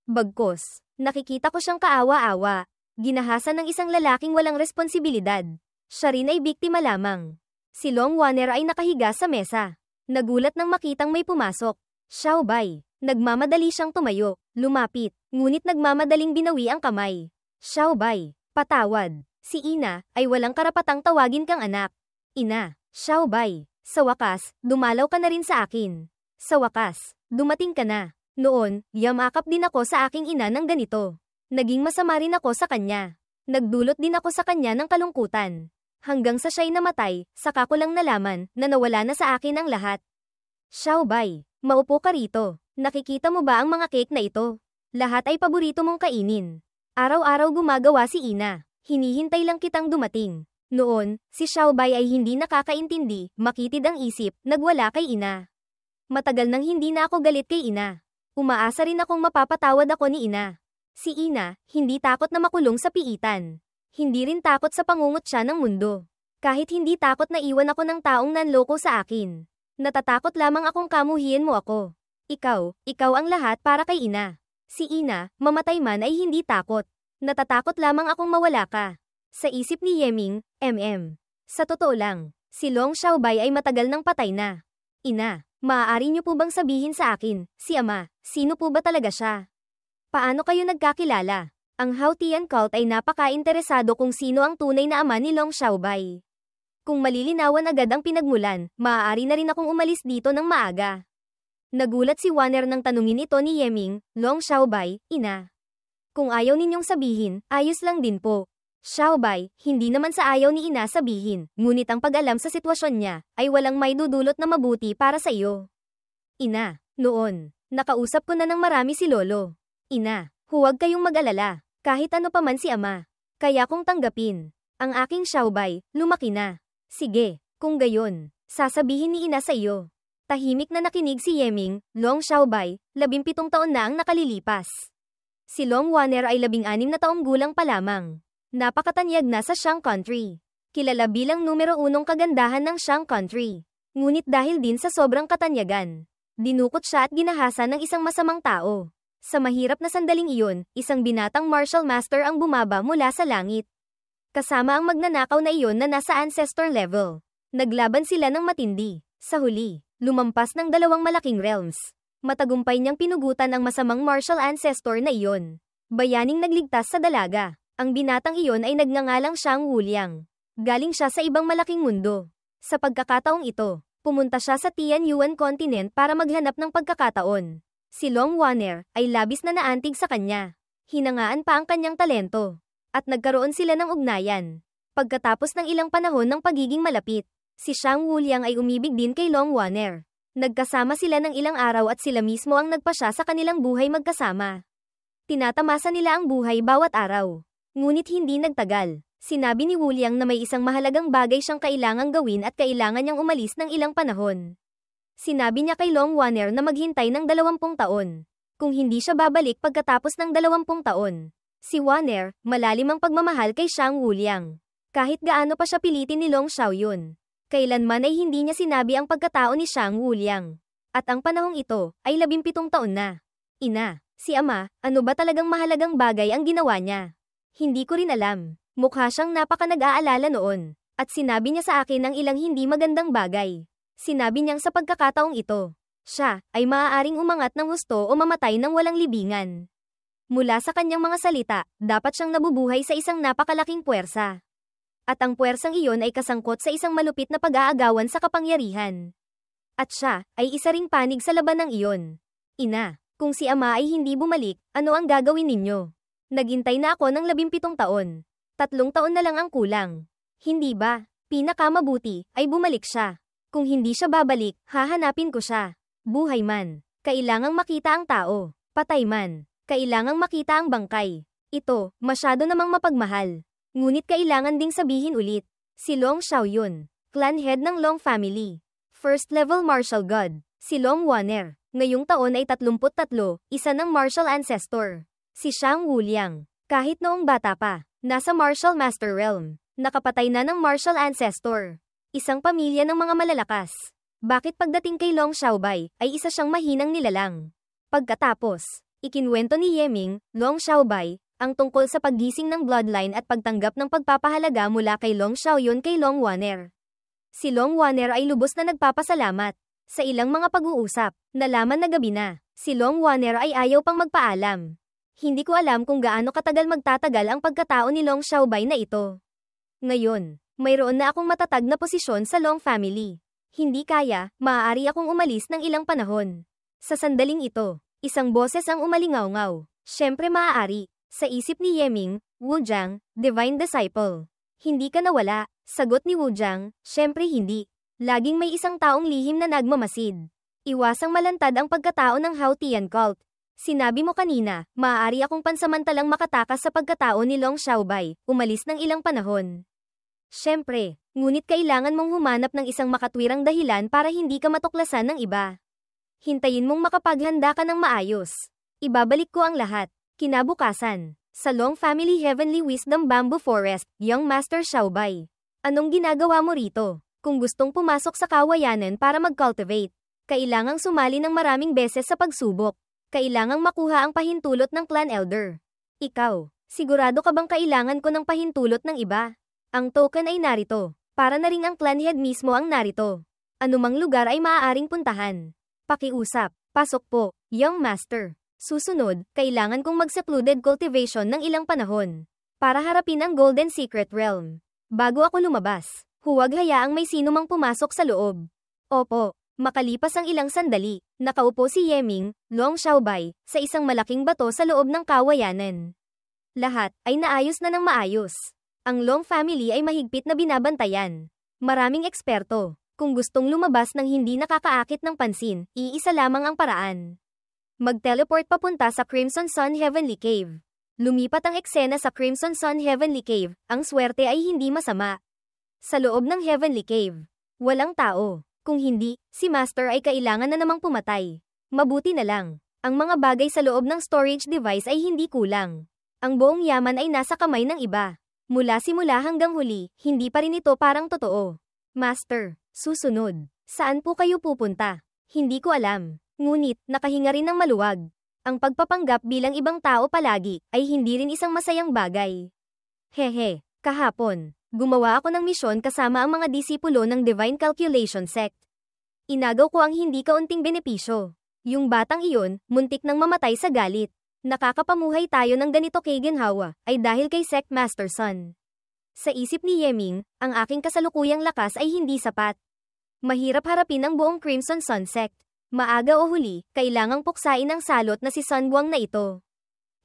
Bagkus, nakikita ko siyang kaawa-awa. Ginahasan ng isang lalaking walang responsibilidad. Siya rin ay biktima lamang. Si Long Waner ay nakahiga sa mesa. Nagulat nang makitang may pumasok. Xiaobai, nagmamadali siyang tumayo, lumapit, ngunit nagmamadaling binawi ang kamay. Xiaobai, patawad. Si Ina ay walang karapatang tawagin kang anak. Ina, Xiaobai. Sa wakas, dumalaw ka na rin sa akin. Sa wakas, dumating ka na. Noon, yamakap din ako sa aking ina ng ganito. Naging masama rin ako sa kanya. Nagdulot din ako sa kanya ng kalungkutan. Hanggang sa siya'y namatay, saka ko lang nalaman na nawala na sa akin ang lahat. Xiaobai, Maupo ka rito. Nakikita mo ba ang mga cake na ito? Lahat ay paborito mong kainin. Araw-araw gumagawa si Ina. Hinihintay lang kitang dumating. Noon, si Xiaobai ay hindi nakakaintindi, makitid ang isip, nagwala kay Ina. Matagal nang hindi na ako galit kay Ina. Umaasa rin akong mapapatawad ako ni Ina. Si Ina, hindi takot na makulong sa piitan. Hindi rin takot sa pangungot siya ng mundo. Kahit hindi takot na iwan ako ng taong nanloko sa akin. Natatakot lamang akong kamuhian mo ako. Ikaw ang lahat para kay Ina. Si Ina, mamatay man ay hindi takot. Natatakot lamang akong mawala ka. Sa isip ni Yeming, Sa totoo lang, si Long Xiaobai ay matagal nang patay na. Ina, maaari niyo po bang sabihin sa akin, si Ama, sino po ba talaga siya? Paano kayo nagkakilala? Ang Haotian cult ay napaka-interesado kung sino ang tunay na ama ni Long Xiaobai. Kung malilinawan agad ang pinagmulan, maaari na rin akong umalis dito ng maaga. Nagulat si Wanner nang tanungin ito ni Yeming, Long Xiaobai, Ina. Kung ayaw ninyong sabihin, ayos lang din po. Xiaobai, hindi naman sa ayaw ni Ina sabihin, ngunit ang pag-alam sa sitwasyon niya, ay walang may dudulot na mabuti para sa iyo. Ina, noon, nakausap ko na ng marami si Lolo. Ina, huwag kayong mag-alala, kahit ano pa man si Ama. Kaya kong tanggapin. Ang aking Xiaobai, lumaki na. Sige, kung gayon, sasabihin ni Ina sa iyo. Tahimik na nakinig si Yeming, Long Xiaobai, 17 taon na ang nakalilipas. Si Long Wanner ay 16 na taong gulang pa lamang. Napakatanyag na sa Shang Country. Kilala bilang numero 1 kagandahan ng Shang Country. Ngunit dahil din sa sobrang katanyagan, dinukot siya at ginahasa ng isang masamang tao. Sa mahirap na sandaling iyon, isang binatang martial master ang bumaba mula sa langit. Kasama ang magnanakaw na iyon na nasa ancestor level. Naglaban sila ng matindi. Sa huli, lumampas ng 2 malaking realms. Matagumpay niyang pinugutan ang masamang martial ancestor na iyon. Bayaning nagligtas sa dalaga. Ang binatang iyon ay nagngangalang Shang Wuliang. Galing siya sa ibang malaking mundo. Sa pagkakataong ito, pumunta siya sa Tianyuan Continent para maghanap ng pagkakataon. Si Long Wanner ay labis na naantig sa kanya. Hinangaan pa ang kanyang talento. At nagkaroon sila ng ugnayan. Pagkatapos ng ilang panahon ng pagiging malapit, si Shang Wuliang ay umibig din kay Long Wanner. Nagkasama sila ng ilang araw at sila mismo ang nagpasya sa kanilang buhay magkasama. Tinatamasa nila ang buhay bawat araw. Ngunit hindi nagtagal. Sinabi ni Wuliang na may isang mahalagang bagay siyang kailangang gawin at kailangan niyang umalis ng ilang panahon. Sinabi niya kay Long Wanner na maghintay ng 20 taon. Kung hindi siya babalik pagkatapos ng 20 taon. Si Wanner, malalim ang pagmamahal kay Shang Wuliang. Kahit gaano pa siya pilitin ni Long Xiaoyun. Kailanman ay hindi niya sinabi ang pagkatao ni Shang Wuliang. At ang panahong ito, ay 17 taon na. Ina, si Ama, ano ba talagang mahalagang bagay ang ginawa niya? Hindi ko rin alam. Mukha siyang napaka nag-aalala noon. At sinabi niya sa akin ng ilang hindi magandang bagay. Sinabi niyang sa pagkakataong ito, siya ay maaaring umangat ng husto o mamatay ng walang libingan. Mula sa kanyang mga salita, dapat siyang nabubuhay sa isang napakalaking puwersa. At ang puwersang iyon ay kasangkot sa isang malupit na pag-aagawan sa kapangyarihan. At siya ay isa ring panig sa labanang iyon. Ina, kung si Ama ay hindi bumalik, ano ang gagawin ninyo? Naghintay na ako ng 17 taon. 3 taon na lang ang kulang. Hindi ba? Pinakamabuti ay bumalik siya. Kung hindi siya babalik, hahanapin ko siya. Buhay man, kailangang makita ang tao. Patay man, kailangang makita ang bangkay. Ito, masyado namang mapagmahal. Ngunit kailangan ding sabihin ulit. Si Long Xiaoyun, clan head ng Long family. First level martial god. Si Long Wanner, ngayong taon ay 33, isa ng martial ancestor. Si Shang Wuliang, kahit noong bata pa, nasa martial master realm, nakapatay na ng martial ancestor. Isang pamilya ng mga malalakas. Bakit pagdating kay Long Xiaobai, ay isa siyang mahinang nilalang? Pagkatapos, ikinwento ni Yeming, Long Xiaobai, ang tungkol sa paggising ng bloodline at pagtanggap ng pagpapahalaga mula kay Long Xiaoyun kay Long Wanner. Si Long Wanner ay lubos na nagpapasalamat. Sa ilang mga pag-uusap, nalaman na gabi na, si Long Wanner ay ayaw pang magpaalam. Hindi ko alam kung gaano katagal magtatagal ang pagkatao ni Long Xiaobai na ito. Ngayon, mayroon na akong matatag na posisyon sa Long family. Hindi kaya, maaari akong umalis ng ilang panahon. Sa sandaling ito, isang boses ang umalingaw-ngaw. Siyempre maaari. Sa isip ni Yeming, Wujiang, Divine Disciple. Hindi ka nawala, sagot ni Wujiang, siyempre hindi. Laging may isang taong lihim na nagmamasid. Iwasang malantad ang pagkatao ng Haotian cult. Sinabi mo kanina, maaari akong pansamantalang makatakas sa pagkatao ni Long Xiaobai, umalis ng ilang panahon. Siyempre, ngunit kailangan mong humanap ng isang makatwirang dahilan para hindi ka matuklasan ng iba. Hintayin mong makapaghanda ka ng maayos. Ibabalik ko ang lahat. Kinabukasan, sa Long Family Heavenly Wisdom Bamboo Forest, Young Master Xiaobai. Anong ginagawa mo rito? Kung gustong pumasok sa kawayanan para mag-cultivate, kailangang sumali ng maraming beses sa pagsubok. Kailangang makuha ang pahintulot ng clan elder. Ikaw, sigurado ka bang kailangan ko ng pahintulot ng iba? Ang token ay narito. Para na ring ang clan head mismo ang narito. Anumang lugar ay maaaring puntahan. Pakiusap. Pasok po, Young Master. Susunod, kailangan kong mag-secluded cultivation ng ilang panahon. Para harapin ang Golden Secret Realm. Bago ako lumabas, huwag hayaang may sino mang pumasok sa loob. Opo. Makalipas ang ilang sandali, nakaupo si Yeming, Long Xiaobai, sa isang malaking bato sa loob ng kawayanan. Lahat ay naayos na ng maayos. Ang Long family ay mahigpit na binabantayan. Maraming eksperto. Kung gustong lumabas ng hindi nakakaakit ng pansin, iisa lamang ang paraan. Mag-teleport papunta sa Crimson Sun Heavenly Cave. Lumipat ang eksena sa Crimson Sun Heavenly Cave, ang swerte ay hindi masama. Sa loob ng Heavenly Cave, walang tao. Kung hindi, si Master ay kailangan na namang pumatay. Mabuti na lang. Ang mga bagay sa loob ng storage device ay hindi kulang. Ang buong yaman ay nasa kamay ng iba. Mula simula hanggang huli, hindi pa rin ito parang totoo. Master, susunod. Saan po kayo pupunta? Hindi ko alam. Ngunit, nakahinga rin ng maluwag. Ang pagpapanggap bilang ibang tao palagi, ay hindi rin isang masayang bagay. Hehe, kahapon. Gumawa ako ng misyon kasama ang mga disipulo ng Divine Calculation Sect. Inagaw ko ang hindi kaunting benepisyo. Yung batang iyon, muntik nang mamatay sa galit. Nakakapamuhay tayo ng ganito kay Ginhawa, ay dahil kay Sect Master Sun. Sa isip ni Yeming, ang aking kasalukuyang lakas ay hindi sapat. Mahirap harapin ang buong Crimson Sun Sect. Maaga o huli, kailangang puksain ang salot na si Sun Buang na ito.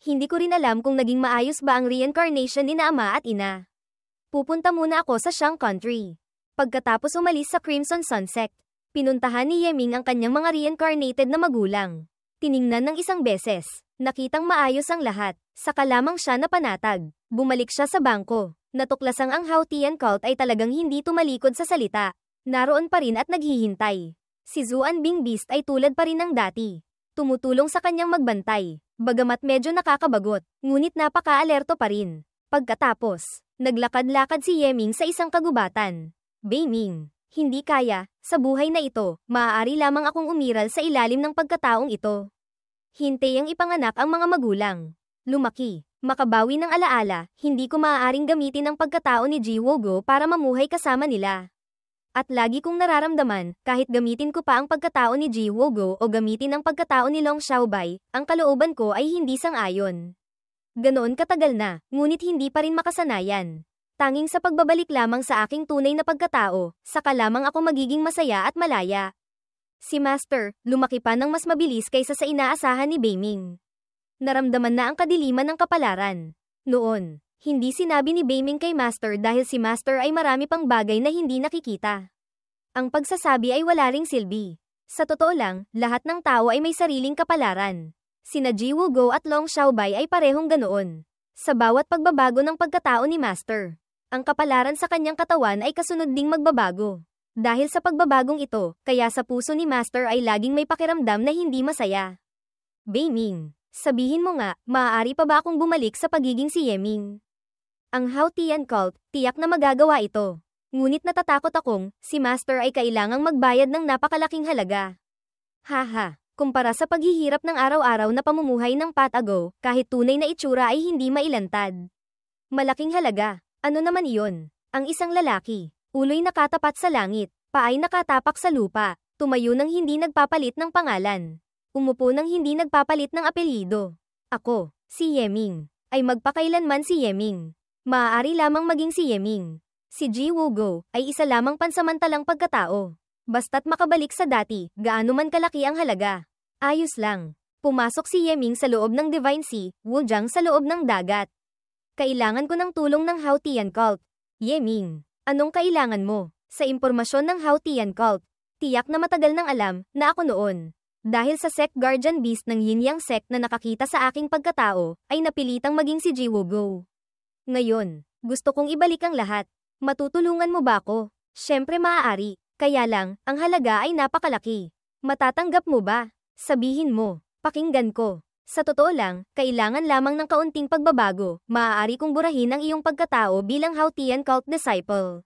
Hindi ko rin alam kung naging maayos ba ang reincarnation ni na ama at ina. Pupunta muna ako sa Shang Country. Pagkatapos umalis sa Crimson Sun Sect, pinuntahan ni Yeming ang kanyang mga reincarnated na magulang. Tiningnan ng isang beses, nakitang maayos ang lahat, saka lamang siya napanatag. Bumalik siya sa bangko. Natuklasang ang Haotian cult ay talagang hindi tumalikod sa salita. Naroon pa rin at naghihintay. Si Zuan Bing Beast ay tulad pa rin ng dati. Tumutulong sa kanyang magbantay. Bagamat medyo nakakabagot, ngunit napaka-alerto pa rin. Pagkatapos, naglakad-lakad si Yeming sa isang kagubatan. Beiming, hindi kaya, sa buhay na ito, maaari lamang akong umiral sa ilalim ng pagkataong ito. Hintay ang ipanganak ang mga magulang. Lumaki, makabawi ng alaala, hindi ko maaaring gamitin ang pagkatao ni Ji Wogo para mamuhay kasama nila. At lagi kong nararamdaman, kahit gamitin ko pa ang pagkatao ni Ji Wogo o gamitin ang pagkatao ni Long Xiaobai, ang kalooban ko ay hindi sang-ayon. Ganoon katagal na, ngunit hindi pa rin makasanayan. Tanging sa pagbabalik lamang sa aking tunay na pagkatao, saka lamang ako magiging masaya at malaya. Si Master, lumaki pa ng mas mabilis kaysa sa inaasahan ni Beiming. Naramdaman na ang kadiliman ng kapalaran. Noon, hindi sinabi ni Beiming kay Master dahil si Master ay marami pang bagay na hindi nakikita. Ang pagsasabi ay wala ring silbi. Sa totoo lang, lahat ng tao ay may sariling kapalaran. Sina Ji Wogo at Long Xiaobai ay parehong ganoon. Sa bawat pagbabago ng pagkatao ni Master, ang kapalaran sa kanyang katawan ay kasunod ding magbabago. Dahil sa pagbabagong ito, kaya sa puso ni Master ay laging may pakiramdam na hindi masaya. Beiming, sabihin mo nga, maaari pa ba akong bumalik sa pagiging si Yeming? Ang Haotian cult, tiyak na magagawa ito. Ngunit natatakot akong, si Master ay kailangang magbayad ng napakalaking halaga. Haha. Kumpara sa paghihirap ng araw-araw na pamumuhay ng patago, kahit tunay na itsura ay hindi mailantad. Malaking halaga. Ano naman iyon? Ang isang lalaki, ulo'y nakatapat sa langit, paay nakatapak sa lupa, tumayo ng hindi nagpapalit ng pangalan. Umupo ng hindi nagpapalit ng apelyido. Ako, si Yeming, ay magpakailanman si Yeming. Maaari lamang maging si Yeming. Si Ji Wogo ay isa lamang pansamantalang pagkatao. Basta't makabalik sa dati, gaano man kalaki ang halaga. Ayos lang. Pumasok si Yeming sa loob ng Divine Sea, Wujiang sa loob ng dagat. Kailangan ko ng tulong ng Haotian cult. Yeming, anong kailangan mo? Sa impormasyon ng Haotian cult, Tiyak na matagal nang alam na ako noon. Dahil sa sect guardian beast ng Yin Yang sect na nakakita sa aking pagkatao, ay napilitang maging si Jiwogo. Ngayon, gusto kong ibalik ang lahat. Matutulungan mo ba ako? Siyempre maaari. Kaya lang, ang halaga ay napakalaki. Matatanggap mo ba? Sabihin mo. Pakinggan ko. Sa totoo lang, kailangan lamang ng kaunting pagbabago. Maaari kong burahin ang iyong pagkatao bilang Haotian cult disciple.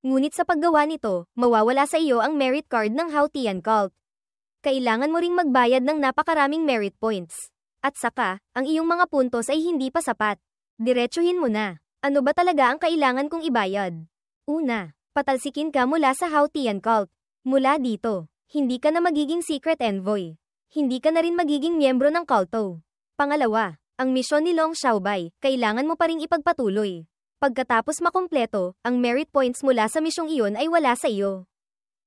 Ngunit sa paggawa nito, mawawala sa iyo ang merit card ng Haotian cult. Kailangan mo ring magbayad ng napakaraming merit points. At saka, ang iyong mga puntos ay hindi pa sapat. Diretsuhin mo na. Ano ba talaga ang kailangan kong ibayad? Una, patalsikin ka mula sa Haotian cult. Mula dito, hindi ka na magiging secret envoy. Hindi ka na rin magiging miyembro ng culto. Pangalawa, ang misyon ni Long Xiaobai, kailangan mo pa ring ipagpatuloy. Pagkatapos makumpleto, ang merit points mula sa misyong iyon ay wala sa iyo.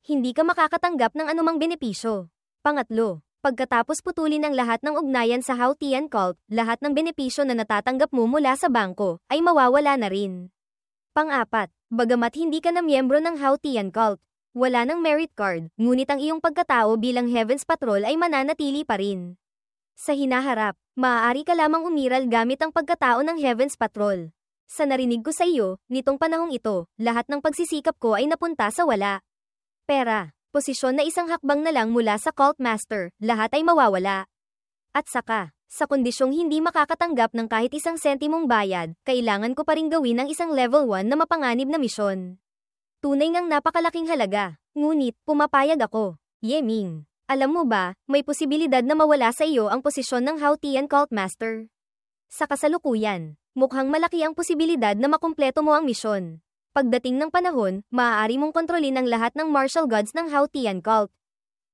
Hindi ka makakatanggap ng anumang benepisyo. Pangatlo, pagkatapos putulin ang lahat ng ugnayan sa Haotian cult, lahat ng benepisyo na natatanggap mo mula sa bangko ay mawawala na rin. Pang-apat, bagamat hindi ka na miyembro ng Haotian cult, wala ng merit card, ngunit ang iyong pagkatao bilang Heaven's Patrol ay mananatili pa rin. Sa hinaharap, maaari ka lamang umiral gamit ang pagkatao ng Heaven's Patrol. Sa narinig ko sa iyo, nitong panahong ito, lahat ng pagsisikap ko ay napunta sa wala. Pera. Posisyon na isang hakbang na lang mula sa cult master, lahat ay mawawala. At saka, sa kondisyong hindi makakatanggap ng kahit isang sentimong bayad, kailangan ko pa ring gawin ang isang level 1 na mapanganib na misyon. Tunay ngang napakalaking halaga, ngunit pumapayag ako. Yeming, alam mo ba, may posibilidad na mawala sa iyo ang posisyon ng Haotian cult master. Sa kasalukuyan, mukhang malaki ang posibilidad na makumpleto mo ang misyon. Pagdating ng panahon, maaari mong kontrolin ang lahat ng martial gods ng Haotian cult.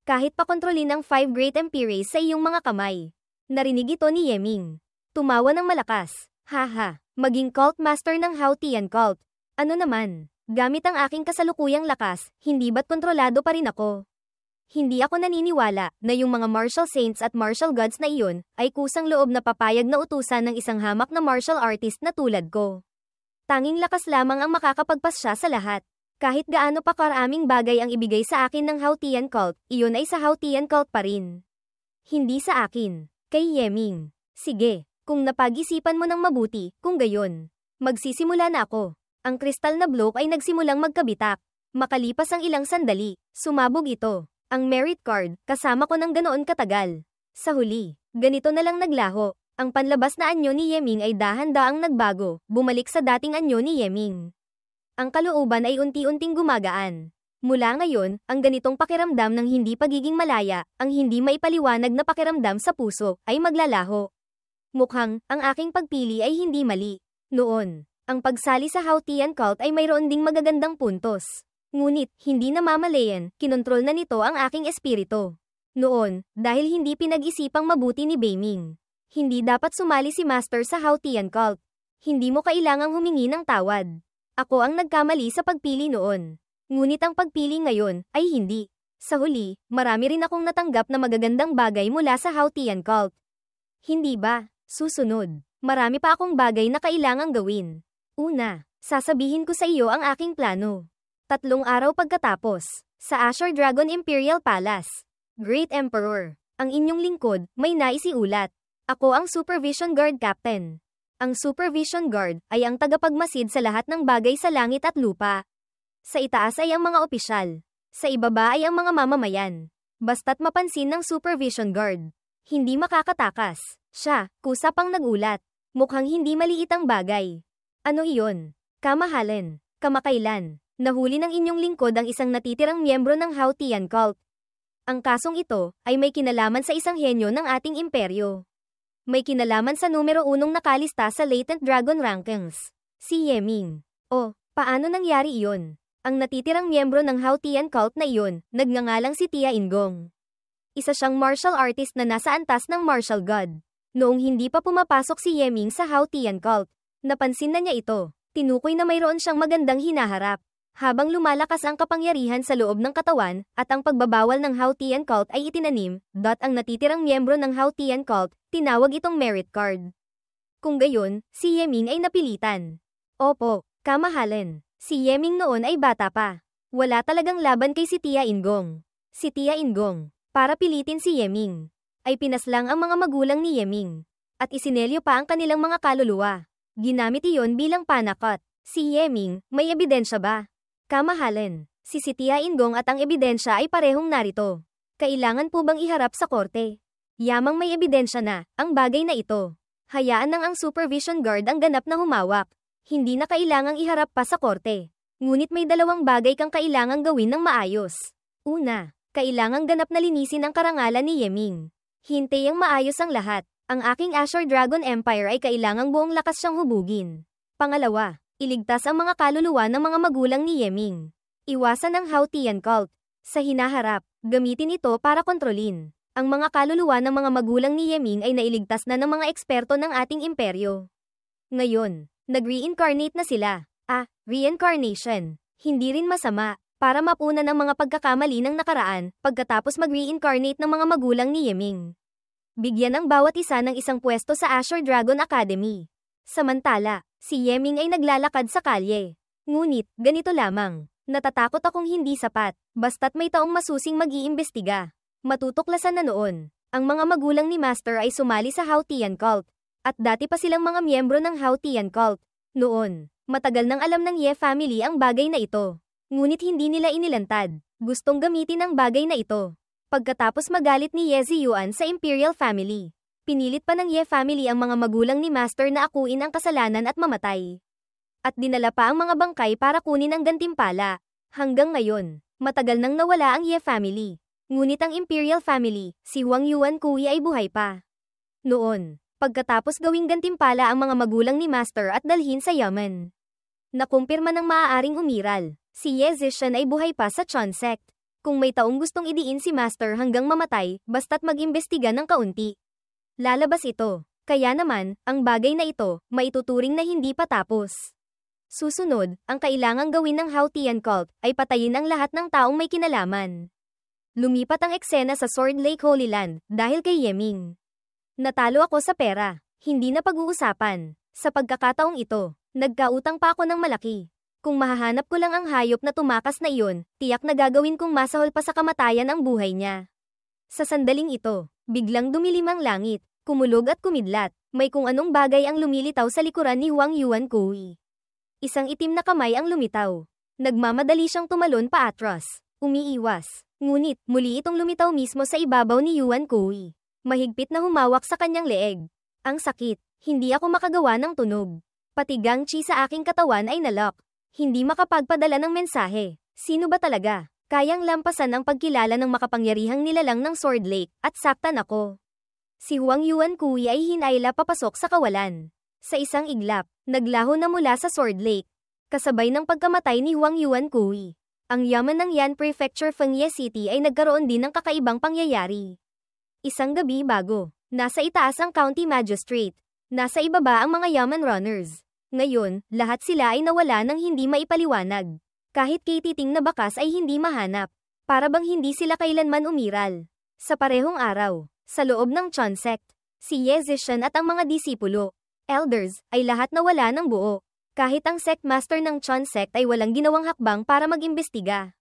Kahit pa kontrolin ang 5 great emperies sa iyong mga kamay. Narinig ito ni Yeming. Tumawa ng malakas. Haha, maging cult master ng Haotian cult. Ano naman, gamit ang aking kasalukuyang lakas, hindi ba't kontrolado pa rin ako? Hindi ako naniniwala na yung mga martial saints at martial gods na iyon ay kusang loob na papayag na utusan ng isang hamak na martial artist na tulad ko. Tanging lakas lamang ang makakapagpasya sa lahat. Kahit gaano pa karaming bagay ang ibigay sa akin ng Haotian cult, iyon ay sa Haotian cult pa rin. Hindi sa akin. Kay Yeming. Sige, kung napag-isipan mo ng mabuti, kung gayon. Magsisimula na ako. Ang kristal na bloke ay nagsimulang magkabitak. Makalipas ang ilang sandali, sumabog ito. Ang merit card, kasama ko ng ganoon katagal. Sa huli, ganito na lang naglaho. Ang panlabas na anyo ni Yeming ay dahan-daang nagbago, bumalik sa dating anyo ni Yeming. Ang kalooban ay unti-unting gumagaan. Mula ngayon, ang ganitong pakiramdam ng hindi pagiging malaya, ang hindi maipaliwanag na pakiramdam sa puso, ay maglalaho. Mukhang, ang aking pagpili ay hindi mali. Noon, ang pagsali sa Haotian cult ay mayroon ding magagandang puntos. Ngunit, hindi namamalayan, kinontrol na nito ang aking espiritu. Noon, dahil hindi pinag-isipang mabuti ni Beiming. Hindi dapat sumali si Master sa Haotian cult. Hindi mo kailangang humingi ng tawad. Ako ang nagkamali sa pagpili noon. Ngunit ang pagpili ngayon ay hindi. Sa huli, marami rin akong natanggap na magagandang bagay mula sa Haotian cult. Hindi ba? Susunod, marami pa akong bagay na kailangang gawin. Una, sasabihin ko sa iyo ang aking plano. 3 araw pagkatapos, sa Azure Dragon Imperial Palace. Great Emperor, ang inyong lingkod, may naisiulat. Ako ang Supervision Guard Captain. Ang Supervision Guard ay ang tagapagmasid sa lahat ng bagay sa langit at lupa. Sa itaas ay ang mga opisyal. Sa ibaba ay ang mga mamamayan. Basta't mapansin ng Supervision Guard. Hindi makakatakas. Siya, kusa pang nagulat. Mukhang hindi maliit ang bagay. Ano iyon? Kamahalan. Kamakailan. Nahuli ng inyong lingkod ang isang natitirang miyembro ng Haotian cult. Ang kasong ito ay may kinalaman sa isang henyo ng ating imperyo. May kinalaman sa numero 1 nakalista sa Latent Dragon Rankings. Si Yeming. O, paano nangyari iyon? Ang natitirang miyembro ng Haotian cult na iyon, nagngangalang si Tia Ingong. Isa siyang martial artist na nasa antas ng martial god. Noong hindi pa pumapasok si Yeming sa Haotian cult, napansin na niya ito. Tinukoy na mayroon siyang magandang hinaharap. Habang lumalakas ang kapangyarihan sa loob ng katawan, at ang pagbabawal ng Haotian cult ay itinanim, ang natitirang miyembro ng Haotian cult, tinawag itong merit card. Kung gayon, si Yeming ay napilitan. Opo, kamahalan. Si Yeming noon ay bata pa. Wala talagang laban kay si Tia Ingong. Si Tia Ingong, para pilitin si Yeming, ay pinaslang ang mga magulang ni Yeming, at isinelyo pa ang kanilang mga kaluluwa. Ginamit iyon bilang panakot. Si Yeming, may ebidensya ba? Kamahalan, si Tia Ingong at ang ebidensya ay parehong narito. Kailangan po bang iharap sa korte? Yamang may ebidensya na, ang bagay na ito. Hayaan nang ang supervision guard ang ganap na humawak. Hindi na kailangang iharap pa sa korte. Ngunit may dalawang bagay kang kailangang gawin ng maayos. Una, kailangang ganap na linisin ang karangalan ni Yeming. Hintay ang maayos ang lahat. Ang aking Azure Dragon Empire ay kailangang buong lakas siyang hubugin. Pangalawa, iligtas ang mga kaluluwa ng mga magulang ni Yeming. Iwasan ang Hautian cult. Sa hinaharap, gamitin ito para kontrolin. Ang mga kaluluwa ng mga magulang ni Yeming ay nailigtas na ng mga eksperto ng ating imperyo. Ngayon, nag-reincarnate na sila. Reincarnation. Hindi rin masama, para mapunan ang mga pagkakamali ng nakaraan, pagkatapos mag-reincarnate ng mga magulang ni Yeming. Bigyan ang bawat isa ng isang pwesto sa Azure Dragon Academy. Samantala, si Yeming ay naglalakad sa kalye. Ngunit, ganito lamang. Natatakot akong hindi sapat, basta't may taong masusing mag-iimbestiga. Matutuklasan na noon. Ang mga magulang ni Master ay sumali sa Hautian cult. At dati pa silang mga miyembro ng Hautian cult. Noon, matagal nang alam ng Ye family ang bagay na ito. Ngunit hindi nila inilantad. Gustong gamitin ang bagay na ito. Pagkatapos magalit ni Ye Ziyuan sa Imperial family. Pinilit pa ng Ye family ang mga magulang ni Master na akuin ang kasalanan at mamatay. At dinala pa ang mga bangkay para kunin ang gantimpala. Hanggang ngayon, matagal nang nawala ang Ye family. Ngunit ang Imperial family, si Huang Yuankui ay buhay pa. Noon, pagkatapos gawing gantimpala ang mga magulang ni Master at dalhin sa Yaman. Nakumpirma ng maaaring umiral, si Ye Zishan ay buhay pa sa Chon sect. Kung may taong gustong idiin si Master hanggang mamatay, basta't mag-imbestiga ng kaunti. Lalabas ito. Kaya naman, ang bagay na ito, maituturing na hindi pa tapos. Susunod, ang kailangang gawin ng Hautian cult ay patayin ang lahat ng taong may kinalaman. Lumipat ang eksena sa Sword Lake Holy Land dahil kay Yeming. Natalo ako sa pera. Hindi na pag-uusapan. Sa pagkakataong ito, nagkautang pa ako ng malaki. Kung mahahanap ko lang ang hayop na tumakas na iyon, tiyak na gagawin kong masahol pa sa kamatayan ang buhay niya. Sa sandaling ito, biglang dumilim ang langit, kumulog at kumidlat. May kung anong bagay ang lumilitaw sa likuran ni Huang Yuankui. Isang itim na kamay ang lumitaw. Nagmamadali siyang tumalon paatras. Umiiwas. Ngunit, muli itong lumitaw mismo sa ibabaw ni Yuankui. Mahigpit na humawak sa kanyang leeg. Ang sakit. Hindi ako makagawa ng tunog. Pati gangchi sa aking katawan ay nalock. Hindi makapagpadala ng mensahe. Sino ba talaga? Kayang lampasan ang pagkilala ng makapangyarihang nilalang ng Sword Lake, at saktan ako. Si Huang Yuankui ay hinayla papasok sa kawalan. Sa isang iglap, naglaho na mula sa Sword Lake. Kasabay ng pagkamatay ni Huang Yuankui, ang yaman ng Yan Prefecture Fengye City ay nagkaroon din ng kakaibang pangyayari. Isang gabi bago, nasa itaas ang County Magistrate. Nasa ibaba ang mga yaman runners. Ngayon, lahat sila ay nawala ng hindi maipaliwanag. Kahit kay titing na bakas ay hindi mahanap. Para bang hindi sila kailanman umiral. Sa parehong araw, sa loob ng Chon sect, si Ye Zishan at ang mga disipulo, elders, ay lahat nawala ng buo. Kahit ang sect master ng Chon sect ay walang ginawang hakbang para mag-imbestiga.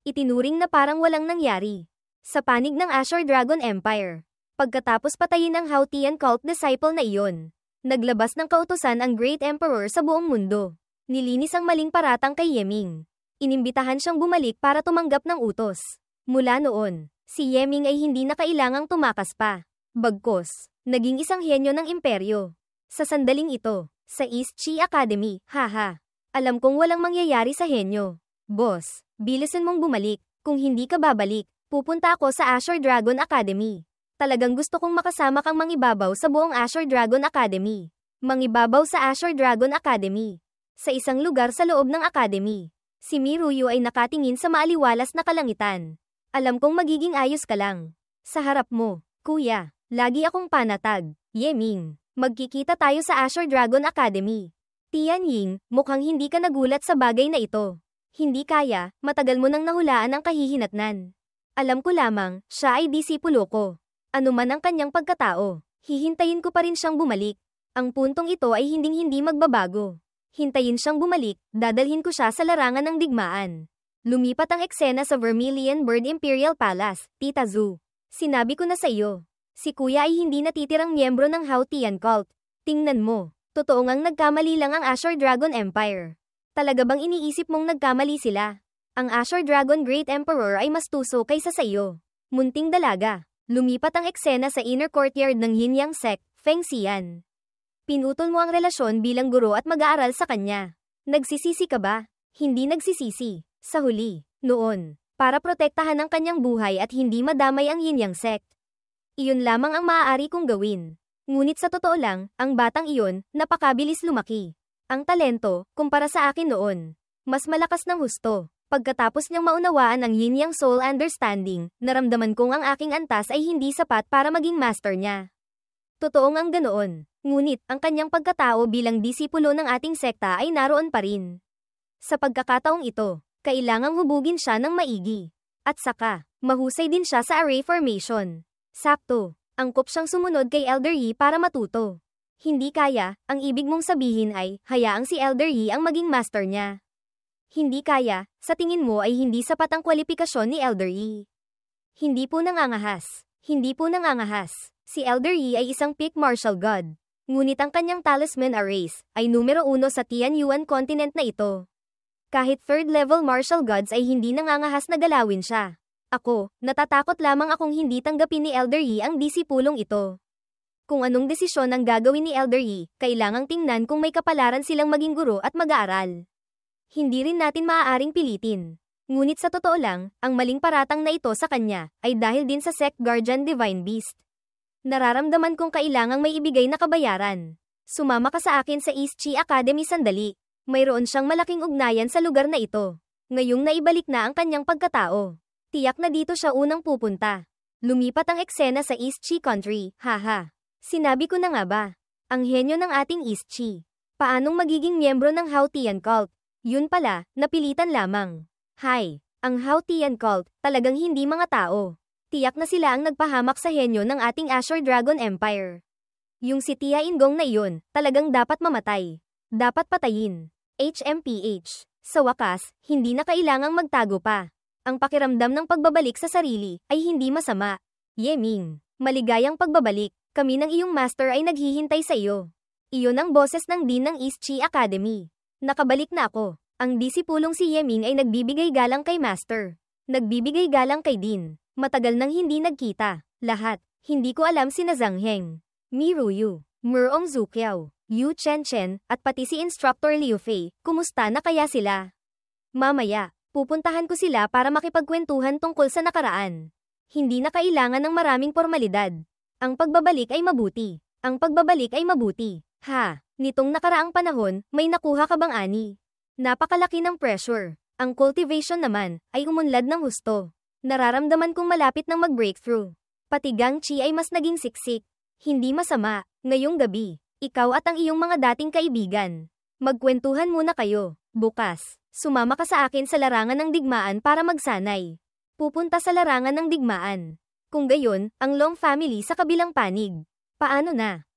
Itinuring na parang walang nangyari. Sa panig ng Azure Dragon Empire, pagkatapos patayin ang Hautian cult disciple na iyon, naglabas ng kautusan ang Great Emperor sa buong mundo. Nilinis ang maling paratang kay Yeming. Inimbitahan siyang bumalik para tumanggap ng utos. Mula noon, si Yeming ay hindi na kailangang tumakas pa. Bagkus, naging isang henyo ng imperyo. Sa sandaling ito, sa East Chi Academy, haha. Alam kong walang mangyayari sa henyo. Boss, bilisan mong bumalik. Kung hindi ka babalik, pupunta ako sa Azure Dragon Academy. Talagang gusto kong makasama kang mangibabaw sa buong Azure Dragon Academy. Mangibabaw sa Azure Dragon Academy. Sa isang lugar sa loob ng academy, si Miruyo ay nakatingin sa maaliwalas na kalangitan. Alam kong magiging ayos ka lang. Sa harap mo, kuya, lagi akong panatag. Yeming, magkikita tayo sa Azure Dragon Academy. Tianying, mukhang hindi ka nagulat sa bagay na ito. Hindi kaya, matagal mo nang nahulaan ang kahihinatnan. Alam ko lamang, siya ay disipulo ko. Ano man ang kanyang pagkatao, hihintayin ko pa rin siyang bumalik. Ang puntong ito ay hinding-hindi magbabago. Hintayin siyang bumalik, dadalhin ko siya sa larangan ng digmaan. Lumipat ang eksena sa Vermilion Bird Imperial Palace, Tita Zhu. Sinabi ko na sa iyo. Si kuya ay hindi natitirang miyembro ng Hao Tian cult. Tingnan mo. Totoo ngang nagkamali lang ang Azure Dragon Empire. Talaga bang iniisip mong nagkamali sila? Ang Azure Dragon Great Emperor ay mas tuso kaysa sa iyo. Munting dalaga. Lumipat ang eksena sa inner courtyard ng Yin Yang sect, Feng Xian. Pinutol mo ang relasyon bilang guro at mag-aaral sa kanya. Nagsisisi ka ba? Hindi nagsisisi. Sa huli, noon, para protektahan ang kanyang buhay at hindi madamay ang Yin Yang sect. Iyon lamang ang maaari kong gawin. Ngunit sa totoo lang, ang batang iyon, napakabilis lumaki. Ang talento, kumpara sa akin noon, mas malakas ng husto. Pagkatapos niyang maunawaan ang Yin Yang Soul Understanding, naramdaman kong ang aking antas ay hindi sapat para maging master niya. Totoong ang ganoon. Ngunit, ang kanyang pagkatao bilang disipulo ng ating sekta ay naroon pa rin. Sa pagkakataong ito, kailangang hubugin siya ng maigi. At saka, mahusay din siya sa array formation. Sakto, angkop siyang sumunod kay Elder Yi para matuto. Hindi kaya, ang ibig mong sabihin ay, hayaang si Elder Yi ang maging master niya. Hindi kaya, sa tingin mo ay hindi sapat ang kwalifikasyon ni Elder Yi. Hindi po nangangahas. Hindi po nangangahas. Si Elder Yi ay isang peak martial god. Ngunit ang kanyang talisman arrays ay numero 1 sa Tianyuan continent na ito. Kahit third-level martial gods ay hindi nangangahas na galawin siya. Ako, natatakot lamang akong hindi tanggapin ni Elder Yi ang disipulong ito. Kung anong desisyon ang gagawin ni Elder Yi, kailangang tingnan kung may kapalaran silang maging guro at mag-aaral. Hindi rin natin maaaring pilitin. Ngunit sa totoo lang, ang maling paratang na ito sa kanya, ay dahil din sa Sect Guardian Divine Beast. Nararamdaman kong kailangang may ibigay na kabayaran. Sumama ka sa akin sa East Chi Academy sandali. Mayroon siyang malaking ugnayan sa lugar na ito. Ngayong naibalik na ang kanyang pagkatao. Tiyak na dito siya unang pupunta. Lumipat ang eksena sa East Chi Country, haha. Sinabi ko na nga ba? Ang henyo ng ating East Chi. Paanong magiging miyembro ng Hao Tian cult? Yun pala, napilitan lamang. Hay, ang Hao Tian cult, talagang hindi mga tao. Tiyak na sila ang nagpahamak sa henyo ng ating Azure Dragon Empire. Yung si Tia Ingong na iyon, talagang dapat mamatay. Dapat patayin. HMPH. Sa wakas, hindi na kailangang magtago pa. Ang pakiramdam ng pagbabalik sa sarili ay hindi masama. Yeming, maligayang pagbabalik. Kami ng iyong master ay naghihintay sa iyo. Iyon ang boses ng Dean ng East Chi Academy. Nakabalik na ako. Ang disipulong si Yeming ay nagbibigay galang kay master. Nagbibigay galang kay Dean. Matagal nang hindi nagkita. Lahat. Hindi ko alam sina Zhang Heng, Mi Ruyu, Murong Zuqiao, Yu Chen, at pati si Instructor Liu Fei, kumusta na kaya sila? Mamaya, pupuntahan ko sila para makipagkwentuhan tungkol sa nakaraan. Hindi na kailangan ng maraming formalidad. Ang pagbabalik ay mabuti. Ang pagbabalik ay mabuti. Ha, nitong nakaraang panahon, may nakuha ka bang ani? Napakalaki ng pressure. Ang cultivation naman, ay umunlad ng husto. Nararamdaman kong malapit ng mag-breakthrough. Pati Gang Chi ay mas naging siksik. Hindi masama, ngayong gabi. Ikaw at ang iyong mga dating kaibigan. Magkwentuhan muna kayo. Bukas, sumama ka sa akin sa larangan ng digmaan para magsanay. Pupunta sa larangan ng digmaan. Kung gayon, ang Long family sa kabilang panig. Paano na?